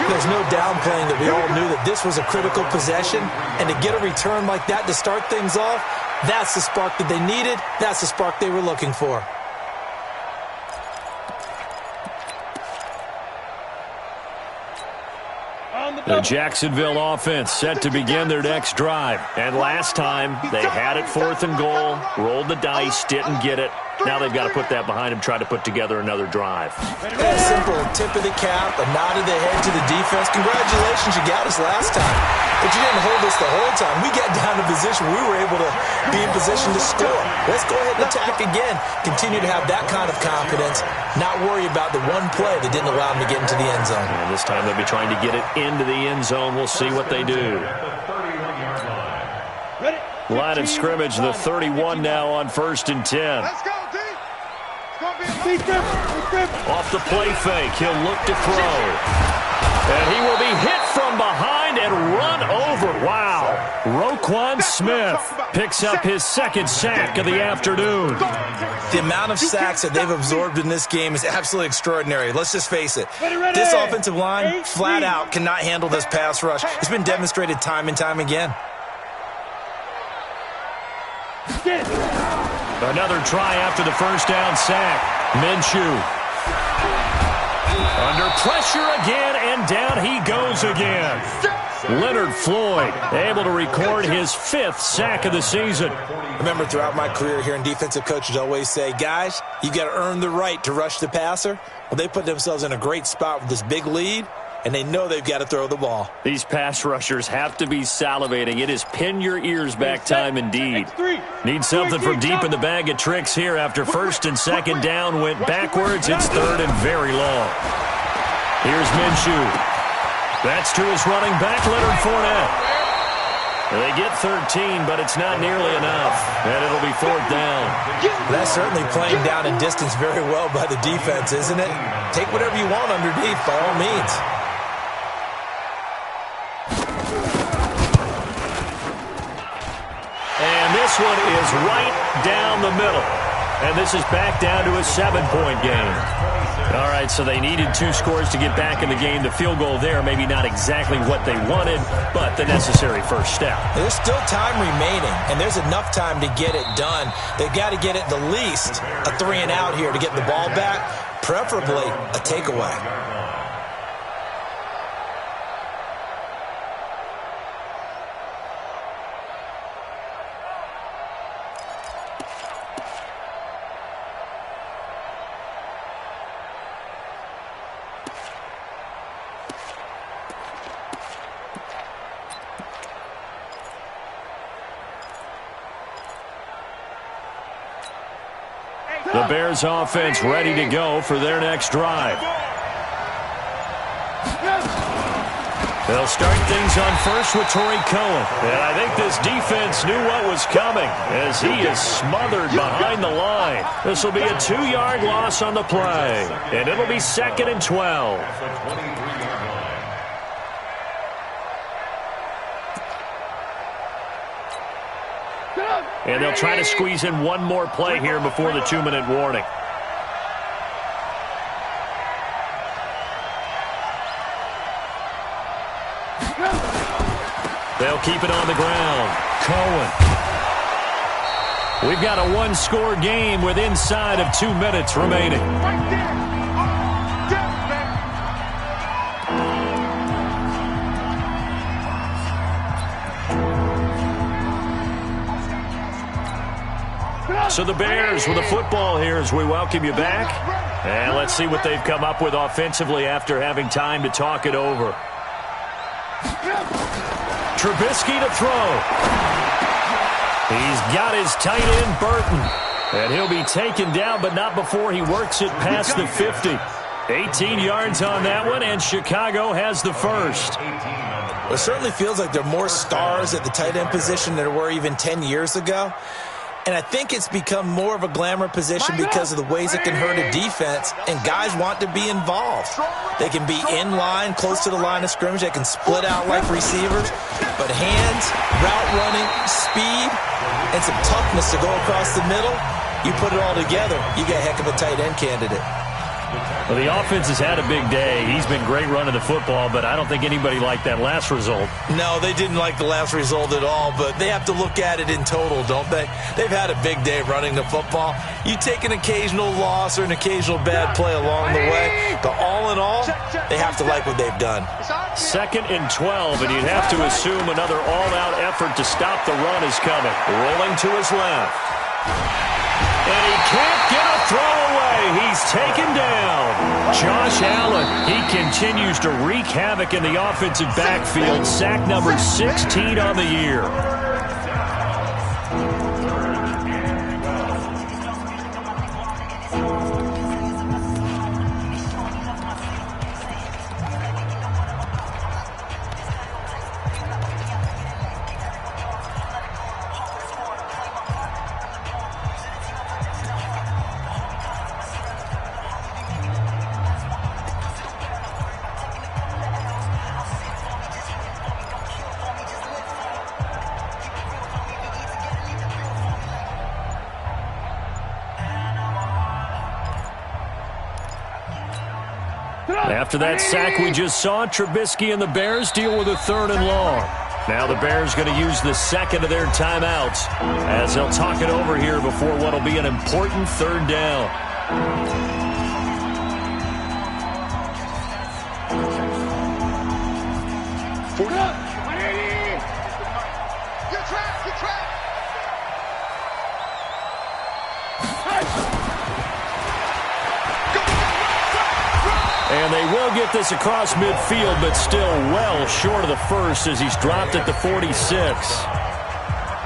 There's no downplaying that we all knew that this was a critical possession. And to get a return like that to start things off, that's the spark that they needed. That's the spark they were looking for. The Jacksonville offense set to begin their next drive. And last time, they had it 4th and goal, rolled the dice, didn't get it. Now they've got to put that behind them, try to put together another drive. A simple tip of the cap, a nod of the head to the defense. Congratulations, you got us last time. But you didn't hold us the whole time. We got down to position. We were able to be in position to score. Let's go ahead and attack again. Continue to have that kind of confidence. Not worry about the one play that didn't allow them to get into the end zone. And this time they'll be trying to get it into the end zone. We'll see what they do. Line of scrimmage, the 31 now on 1st and 10. Let's go, Off the play fake, he'll look to throw. And he will be hit from behind and run over. Wow. Roquan Smith picks up his second sack of the afternoon. The amount of sacks that they've absorbed in this game is absolutely extraordinary. Let's just face it. This offensive line, flat out, cannot handle this pass rush. It's been demonstrated time and time again. Another try after the first down sack. Minshew. Under pressure again, and down he goes again. Leonard Floyd able to record his 5th sack of the season. Remember, throughout my career here in defensive coaches always say, guys, you got to earn the right to rush the passer. Well, they put themselves in a great spot with this big lead, and they know they've got to throw the ball. These pass rushers have to be salivating. It is pin your ears back time indeed. Need something from deep in the bag of tricks here after first and second down went backwards. It's third and very long. Here's Minshew. That's to his running back, Leonard Fournette. They get 13, but it's not nearly enough, and it'll be 4th down. That's certainly playing down in distance very well by the defense, isn't it? Take whatever you want underneath, by all means. And this one is right down the middle. And this is back down to a 7-point game. All right, so they needed 2 scores to get back in the game. The field goal there, maybe not exactly what they wanted, but the necessary first step. There's still time remaining, and there's enough time to get it done. They've got to get it the least a 3-and-out here to get the ball back, preferably a takeaway. The Bears offense ready to go for their next drive. They'll start things on first with Torrey Cohen. And I think this defense knew what was coming as he is smothered behind the line. This will be a 2-yard loss on the play. And it'll be 2nd and 12. And they'll try to squeeze in one more play here before the 2-minute warning. They'll keep it on the ground. Cohen. We've got a 1-score game with inside of 2 minutes remaining. So the Bears with the football here as we welcome you back. And let's see what they've come up with offensively after having time to talk it over. Trubisky to throw. He's got his tight end, Burton. And he'll be taken down, but not before he works it past the 50. 18 yards on that one, and Chicago has the first. Well, it certainly feels like there are more stars at the tight end position than there were even 10 years ago. And I think it's become more of a glamour position because of the ways it can hurt a defense, and guys want to be involved. They can be in line, close to the line of scrimmage. They can split out like receivers. But hands, route running, speed, and some toughness to go across the middle, you put it all together, you got a heck of a tight end candidate. Well, the offense has had a big day. He's been great running the football, but I don't think anybody liked that last result. No, they didn't like the last result at all, but they have to look at it in total, don't they? They've had a big day running the football. You take an occasional loss or an occasional bad play along the way, but all in all, they have to like what they've done. 2nd and 12, and you'd have to assume another all-out effort to stop the run is coming. Rolling to his left. And he can't get a throw away. He's taken down. Josh Allen, he continues to wreak havoc in the offensive backfield. Sack number 16 on the year. After that sack we just saw, Trubisky and the Bears deal with a 3rd and long. Now the Bears going to use the second of their timeouts as they'll talk it over here before what will be an important 3rd down. And they will get this across midfield, but still well short of the first as he's dropped at the 46.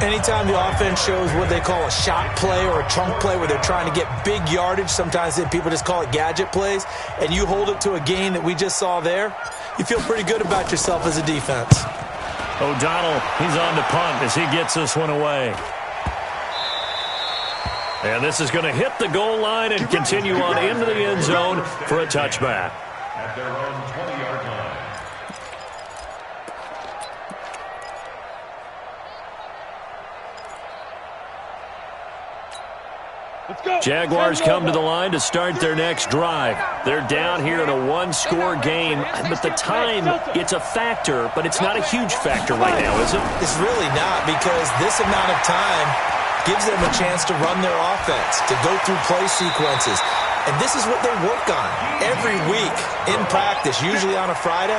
Anytime the offense shows what they call a shot play or a chunk play where they're trying to get big yardage, sometimes people just call it gadget plays, and you hold it to a gain that we just saw there, you feel pretty good about yourself as a defense. O'Donnell, he's on to punt as he gets this one away. And this is going to hit the goal line and continue on into the end zone for a touchback. At their own 20-yard line. Jaguars come to the line to start their next drive. They're down here in a 1-score game, but the time, it's a factor, but it's not a huge factor right now, is it? It's really not, because this amount of time gives them a chance to run their offense, to go through play sequences. And this is what they work on every week in practice, usually on a Friday.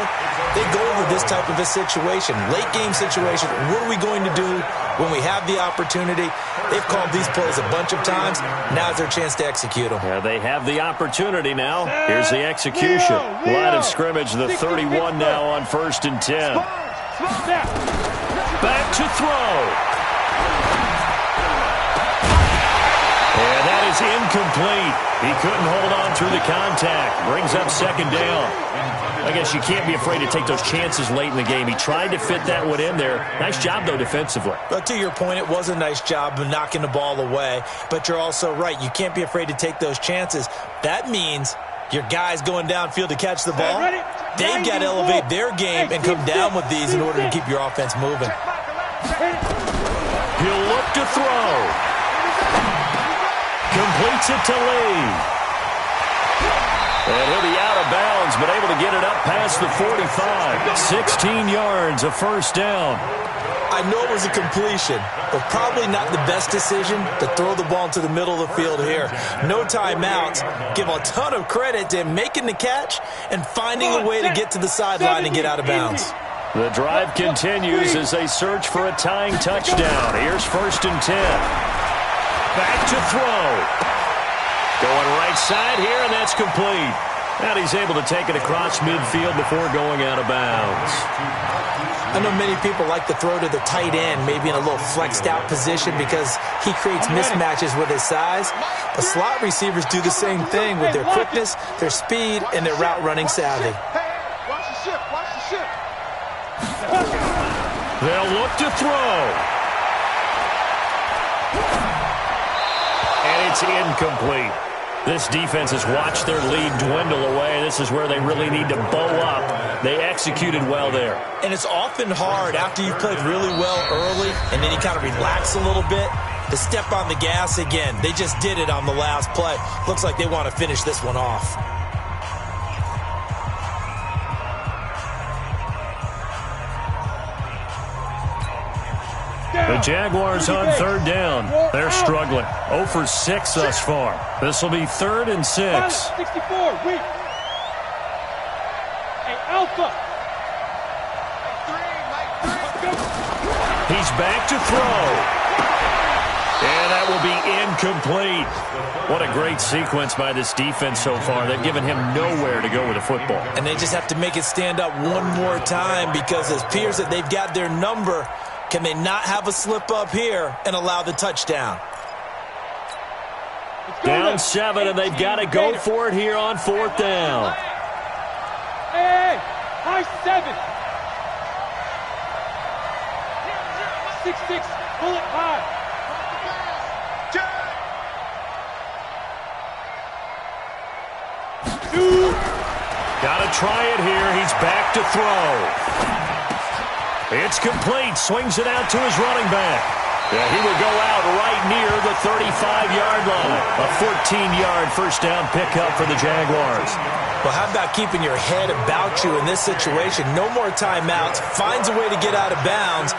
They go over this type of a situation, late game situation. What are we going to do when we have the opportunity? They've called these plays a bunch of times. Now's their chance to execute them. Yeah, they have the opportunity now. Here's the execution. Line of scrimmage, the 31 now on 1st and 10. Back to throw. And that is incomplete. He couldn't hold on through the contact. Brings up 2nd down. I guess you can't be afraid to take those chances late in the game. He tried to fit that one in there. Nice job, though, defensively. But to your point, it was a nice job of knocking the ball away. But you're also right. You can't be afraid to take those chances. That means your guys going downfield to catch the ball, they've got to elevate their game and come down with these in order to keep your offense moving. He'll look to throw. Completes it to Lee. And he'll be out of bounds, but able to get it up past the 45. 16 yards, a 1st down. I know it was a completion, but probably not the best decision to throw the ball into the middle of the field here. No timeouts. Give a ton of credit to him making the catch and finding a way to get to the sideline and get out of bounds. The drive continues as they search for a tying touchdown. Here's 1st and 10. Back to throw. Going right side here, and that's complete. And he's able to take it across midfield before going out of bounds. I know many people like to throw to the tight end, maybe in a little flexed out position because he creates mismatches with his size. But slot receivers do the same thing with their quickness, their speed, and their route running savvy. Watch the ship, watch the ship. They'll look to throw. And it's incomplete. This defense has watched their lead dwindle away. This is where they really need to bow up. They executed well there. And it's often hard after you've played really well early and then you kind of relax a little bit to step on the gas again. They just did it on the last play. Looks like they want to finish this one off. The Jaguars on 3rd down. They're struggling. 0 for 6 thus far. This will be 3rd and 6. 64, weak. Hey, Alpha. He's back to throw. And that will be incomplete. What a great sequence by this defense so far. They've given him nowhere to go with the football. And they just have to make it stand up one more time because it appears that they've got their number. Can they not have a slip up here and allow the touchdown? Down 7, and they've got to go for it here on 4th down. Hey, high 7. 6-6, pull it high. Got to try it here. He's back to throw. It's complete. Swings it out to his running back. Yeah, he will go out right near the 35-yard line. A 14-yard first down pickup for the Jaguars. Well, how about keeping your head about you in this situation? No more timeouts. Finds a way to get out of bounds.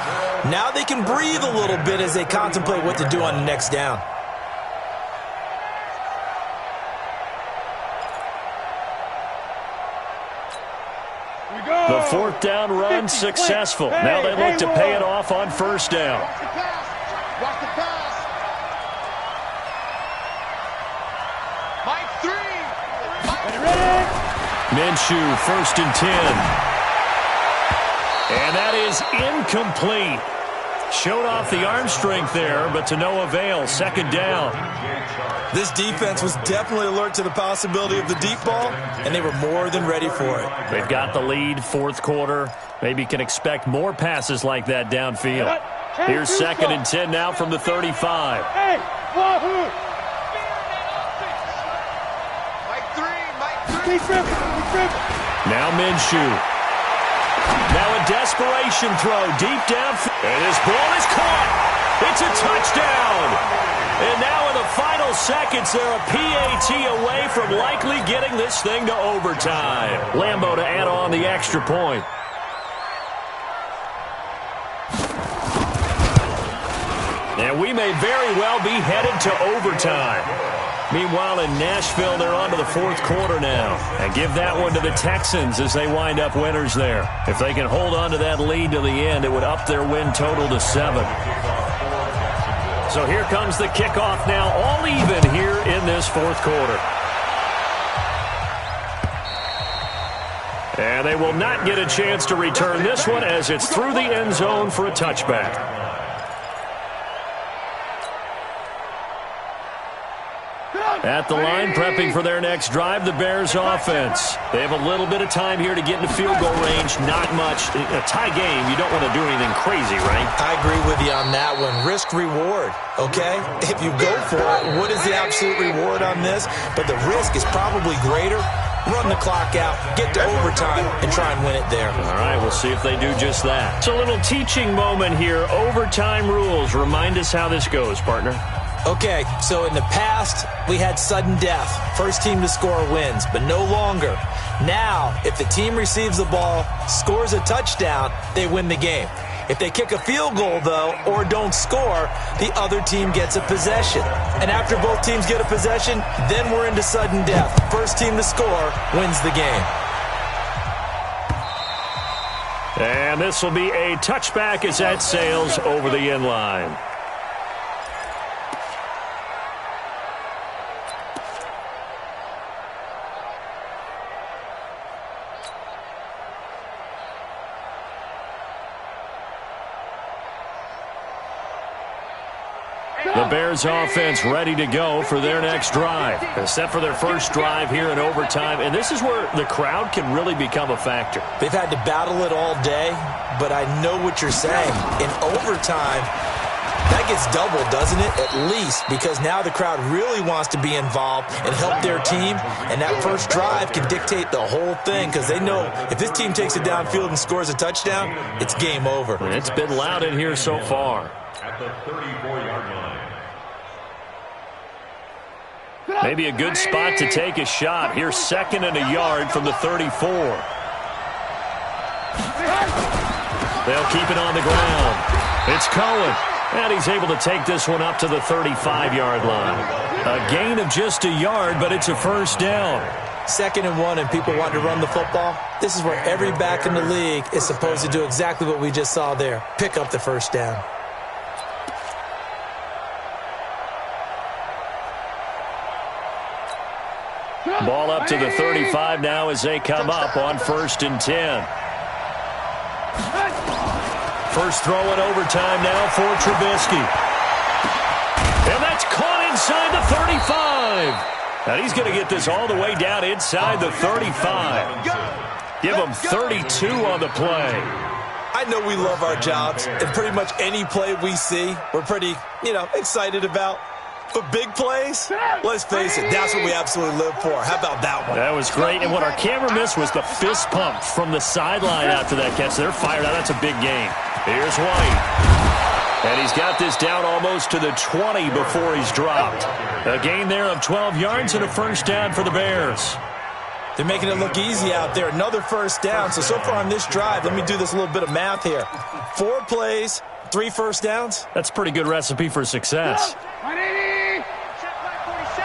Now they can breathe a little bit as they contemplate what to do on the next down. The fourth down run successful. Now they look to pay it off on first down. Watch the pass. Mike 3. Minshew, 1st and 10. And that is incomplete. Showed off the arm strength there, but to no avail. 2nd down. This defense was definitely alert to the possibility of the deep ball, and they were more than ready for it. They've got the lead, 4th quarter. Maybe can expect more passes like that downfield. Here's 2nd and 10 now from the 35. Hey, Wahoo! Mike 3. Now Minshew. Now a desperation throw deep downfield. And his ball is caught. It's a touchdown. And now in the final seconds, they're a PAT away from likely getting this thing to overtime. Lambeau to add on the extra point. And we may very well be headed to overtime. Meanwhile, in Nashville, they're on to the 4th quarter now. And give that one to the Texans as they wind up winners there. If they can hold on to that lead to the end, it would up their win total to 7. So here comes the kickoff now, all even here in this 4th quarter. And they will not get a chance to return this one as it's through the end zone for a touchback. At the line, prepping for their next drive, the Bears offense. They have a little bit of time here to get into field goal range. Not much. A tie game, you don't want to do anything crazy, right? I agree with you on that one. Risk-reward, okay? If you go for it, what is the absolute reward on this? But the risk is probably greater. Run the clock out, get to overtime, and try and win it there. All right, we'll see if they do just that. It's a little teaching moment here. Overtime rules. Remind us how this goes, partner. Okay, so in the past, we had sudden death. First team to score wins, but no longer. Now, if the team receives the ball, scores a touchdown, they win the game. If they kick a field goal, though, or don't score, the other team gets a possession. And after both teams get a possession, then we're into sudden death. First team to score wins the game. And this will be a touchback as that sails over the end line. The Bears offense ready to go for their next drive. Except for their first drive here in overtime. And this is where the crowd can really become a factor. They've had to battle it all day, but I know what you're saying. In overtime, that gets doubled, doesn't it? At least, because now the crowd really wants to be involved and help their team. And that first drive can dictate the whole thing because they know if this team takes it downfield and scores a touchdown, it's game over. And it's been loud in here so far. At the 34-yard line. Maybe a good spot to take a shot. Here's 2nd and a yard from the 34. They'll keep it on the ground. It's Cohen. And he's able to take this one up to the 35-yard line. A gain of just a yard, but it's a first down. 2nd and 1 and people want to run the football. This is where every back in the league is supposed to do exactly what we just saw there. Pick up the first down. Ball up to the 35 now as they come up on 1st and 10. First throw in overtime now for Trubisky. And that's caught inside the 35. Now he's going to get this all the way down inside the 35. Give him 32 on the play. I know we love our jobs, and pretty much any play we see, we're pretty, excited about. But big plays, let's face it, that's what we absolutely live for. How about that one? That was great. And what our camera missed was the fist pump from the sideline after that catch. They're fired out. That's a big game. Here's White. And he's got this down almost to the 20 before he's dropped. A gain there of 12 yards and a first down for the Bears. They're making it look easy out there. Another first down. So far on this drive, let me do this little bit of math here. 4 plays, 3 first downs. That's a pretty good recipe for success. 180. Check flag 47.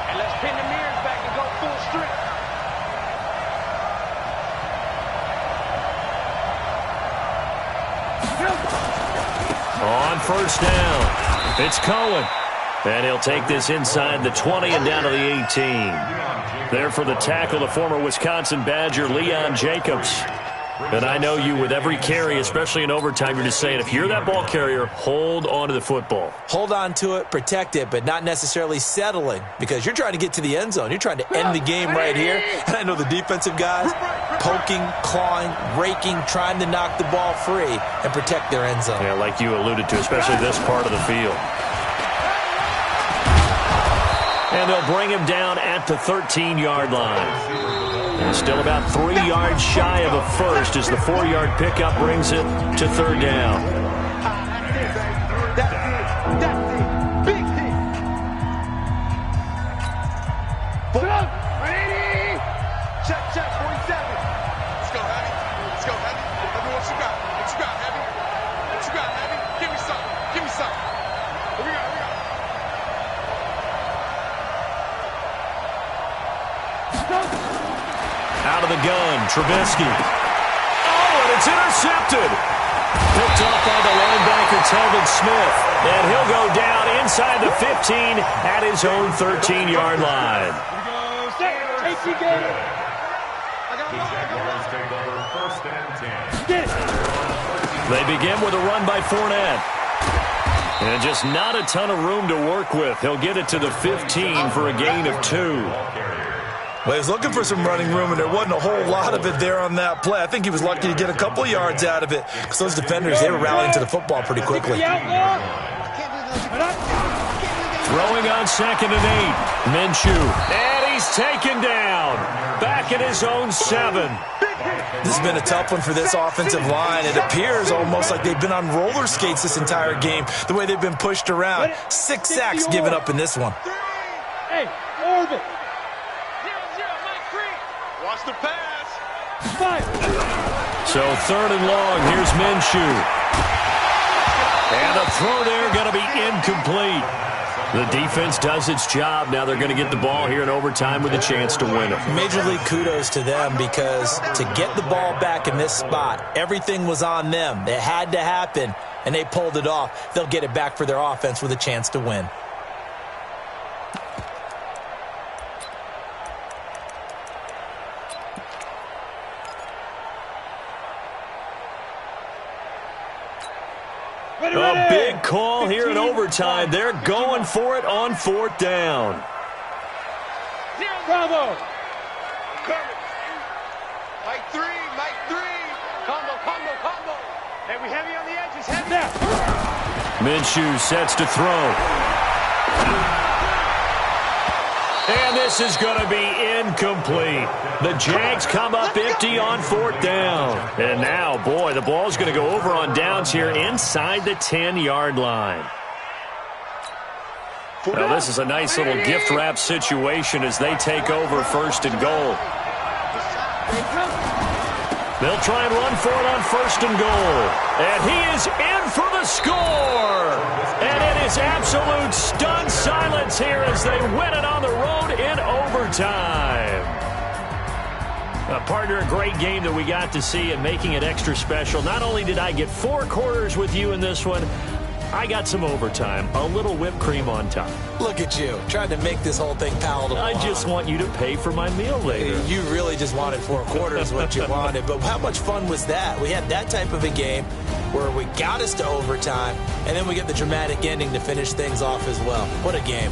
And let's pin the mirrors back and go full strip. On first down, it's Cohen. And he'll take this inside the 20 and down to the 18. There for the tackle, the former Wisconsin Badger, Leon Jacobs. And I know you, with every carry, especially in overtime, you're just saying, if you're that ball carrier, hold on to the football. Hold on to it, protect it, but not necessarily settling, because you're trying to get to the end zone. You're trying to end the game right here. And I know the defensive guys poking, clawing, raking, trying to knock the ball free and protect their end zone. Yeah, like you alluded to, especially this part of the field. And they'll bring him down at the 13-yard line. And still about 3 yards shy of a first as the 4-yard pickup brings it to third down. That's it. Big hit. Put up. 180. Check 47. Let's go, Heavy. Let's go, Heavy. Heavy, what you got? What you got, Heavy? What you got, Heavy? Give me something. Give me something. Here we go. Here we go. Out of the gun, Trubisky. Oh, and it's intercepted. Picked off by the linebacker, Telvin Smith. And he'll go down inside the 15 at his own 13-yard line. Take your game. The Jaguars take over first and 10. Get it. They begin with a run by Fournette. And just not a ton of room to work with. He'll get it to the 15 for a gain of 2. Well, he was looking for some running room, and there wasn't a whole lot of it there on that play. I think he was lucky to get a couple of yards out of it, because those defenders, they were rallying to the football pretty quickly. Throwing on 2nd and 8. Minshew. And he's taken down. Back at his own 7. This has been a tough one for this offensive line. It appears almost like they've been on roller skates this entire game, the way they've been pushed around. 6 sacks given up in this one. Hey, orbit. Watch the pass. 5. So 3rd and long, here's Minshew. And the throw there going to be incomplete. The defense does its job. Now they're going to get the ball here in overtime with a chance to win it. Major league kudos to them, because to get the ball back in this spot, everything was on them. It had to happen, and they pulled it off. They'll get it back for their offense with a chance to win. A big call here in overtime. They're going for it on 4th down. Bravo. Coming. Mike 3. Mike 3. Combo. Hey, we heavy on the edges. Heavy. Now. Minshew sets to throw. And this is going to be incomplete. The Jags come up empty on 4th down. And now, boy, the ball's going to go over on downs here inside the 10-yard line. Well, this is a nice little gift wrap situation as they take over 1st and goal. They'll try and run for it on 1st and goal. And he is in for the score. And it is absolute stunned silence here as they win it on the road in overtime. Partner, a great game that we got to see, and making it extra special. Not only did I get 4 quarters with you in this one, I got some overtime, a little whipped cream on top. Look at you, trying to make this whole thing palatable. I just want you to pay for my meal later. You really just wanted 4 quarters what you wanted, but how much fun was that? We had that type of a game where we got us to overtime, and then we get the dramatic ending to finish things off as well. What a game.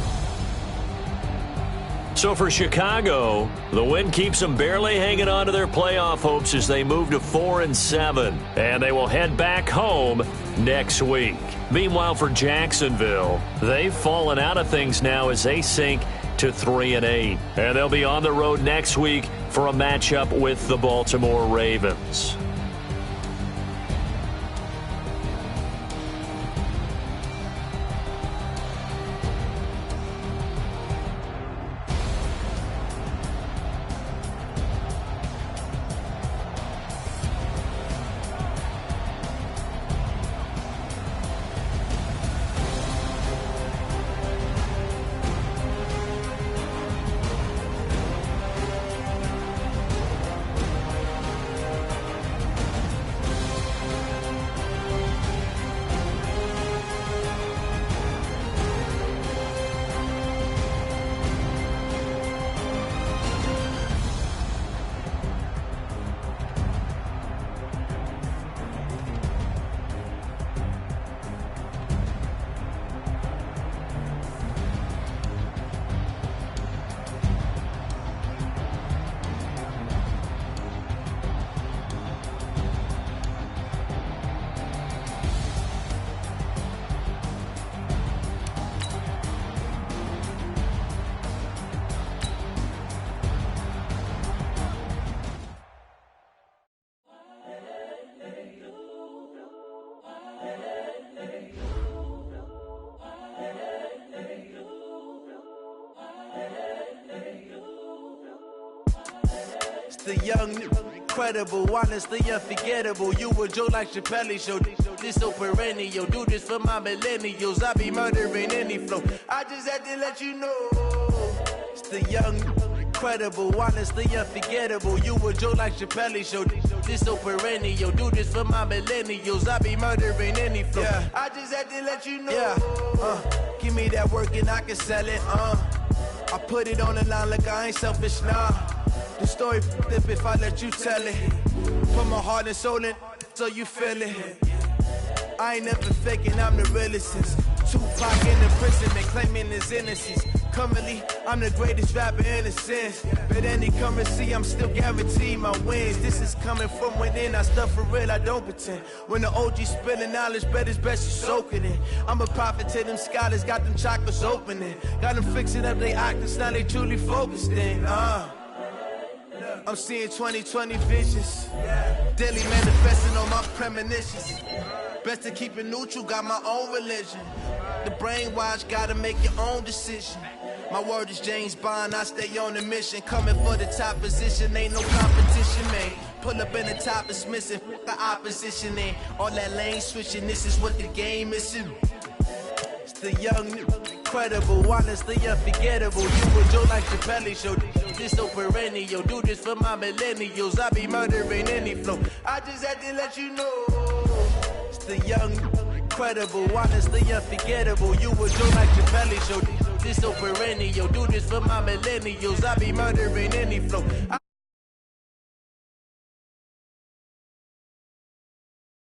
So for Chicago, the win keeps them barely hanging on to their playoff hopes as they move to 4-7, and they will head back home next week. Meanwhile, for Jacksonville, they've fallen out of things now as they sink to 3-8, and they'll be on the road next week for a matchup with the Baltimore Ravens. the young, incredible, honestly unforgettable. You a joke like Chappelle Show. This so perennial. Do this for my millennials. I be murdering any flow. I just had to let you know. It's the young, incredible, honestly unforgettable. You a joke like Chappelle Show. This so perennial. Do this for my millennials. I be murdering any flow. Yeah. I just had to let you know. Yeah. Give me that work and I can sell it. I put it on the line like I ain't selfish, nah. The story flip if I let you tell it. Put my heart and soul in so you feel it. I ain't never faking, I'm the realest since Tupac in the prison and claiming his innocence. Currently, I'm the greatest rapper in a sense. But any currency, I'm still guaranteed my wins. This is coming from within, I stuff for real, I don't pretend. When the OG spilling knowledge, bet it's best you soak it in. I'm a prophet to them scholars, got them chakras opening. Got them fixing up they octaves, now they truly focused in. I'm seeing 2020 visions. Daily manifesting on my premonitions. Best to keep it neutral, got my own religion. The brainwash, gotta make your own decision. My word is James Bond, I stay on the mission. Coming for the top position, ain't no competition, man. Pull up in the top, it's missing, the opposition ain't. All that lane switching, this is what the game is. It's the young, incredible, honestly unforgettable. You a joke like Chappelle Show. This so perennial. Do this for my millennials. I be murdering any flow. I just had to let you know. It's the young, incredible, honestly unforgettable. You a joke like Chappelle Show. This so perennial. Do this for my millennials. I be murdering any flow.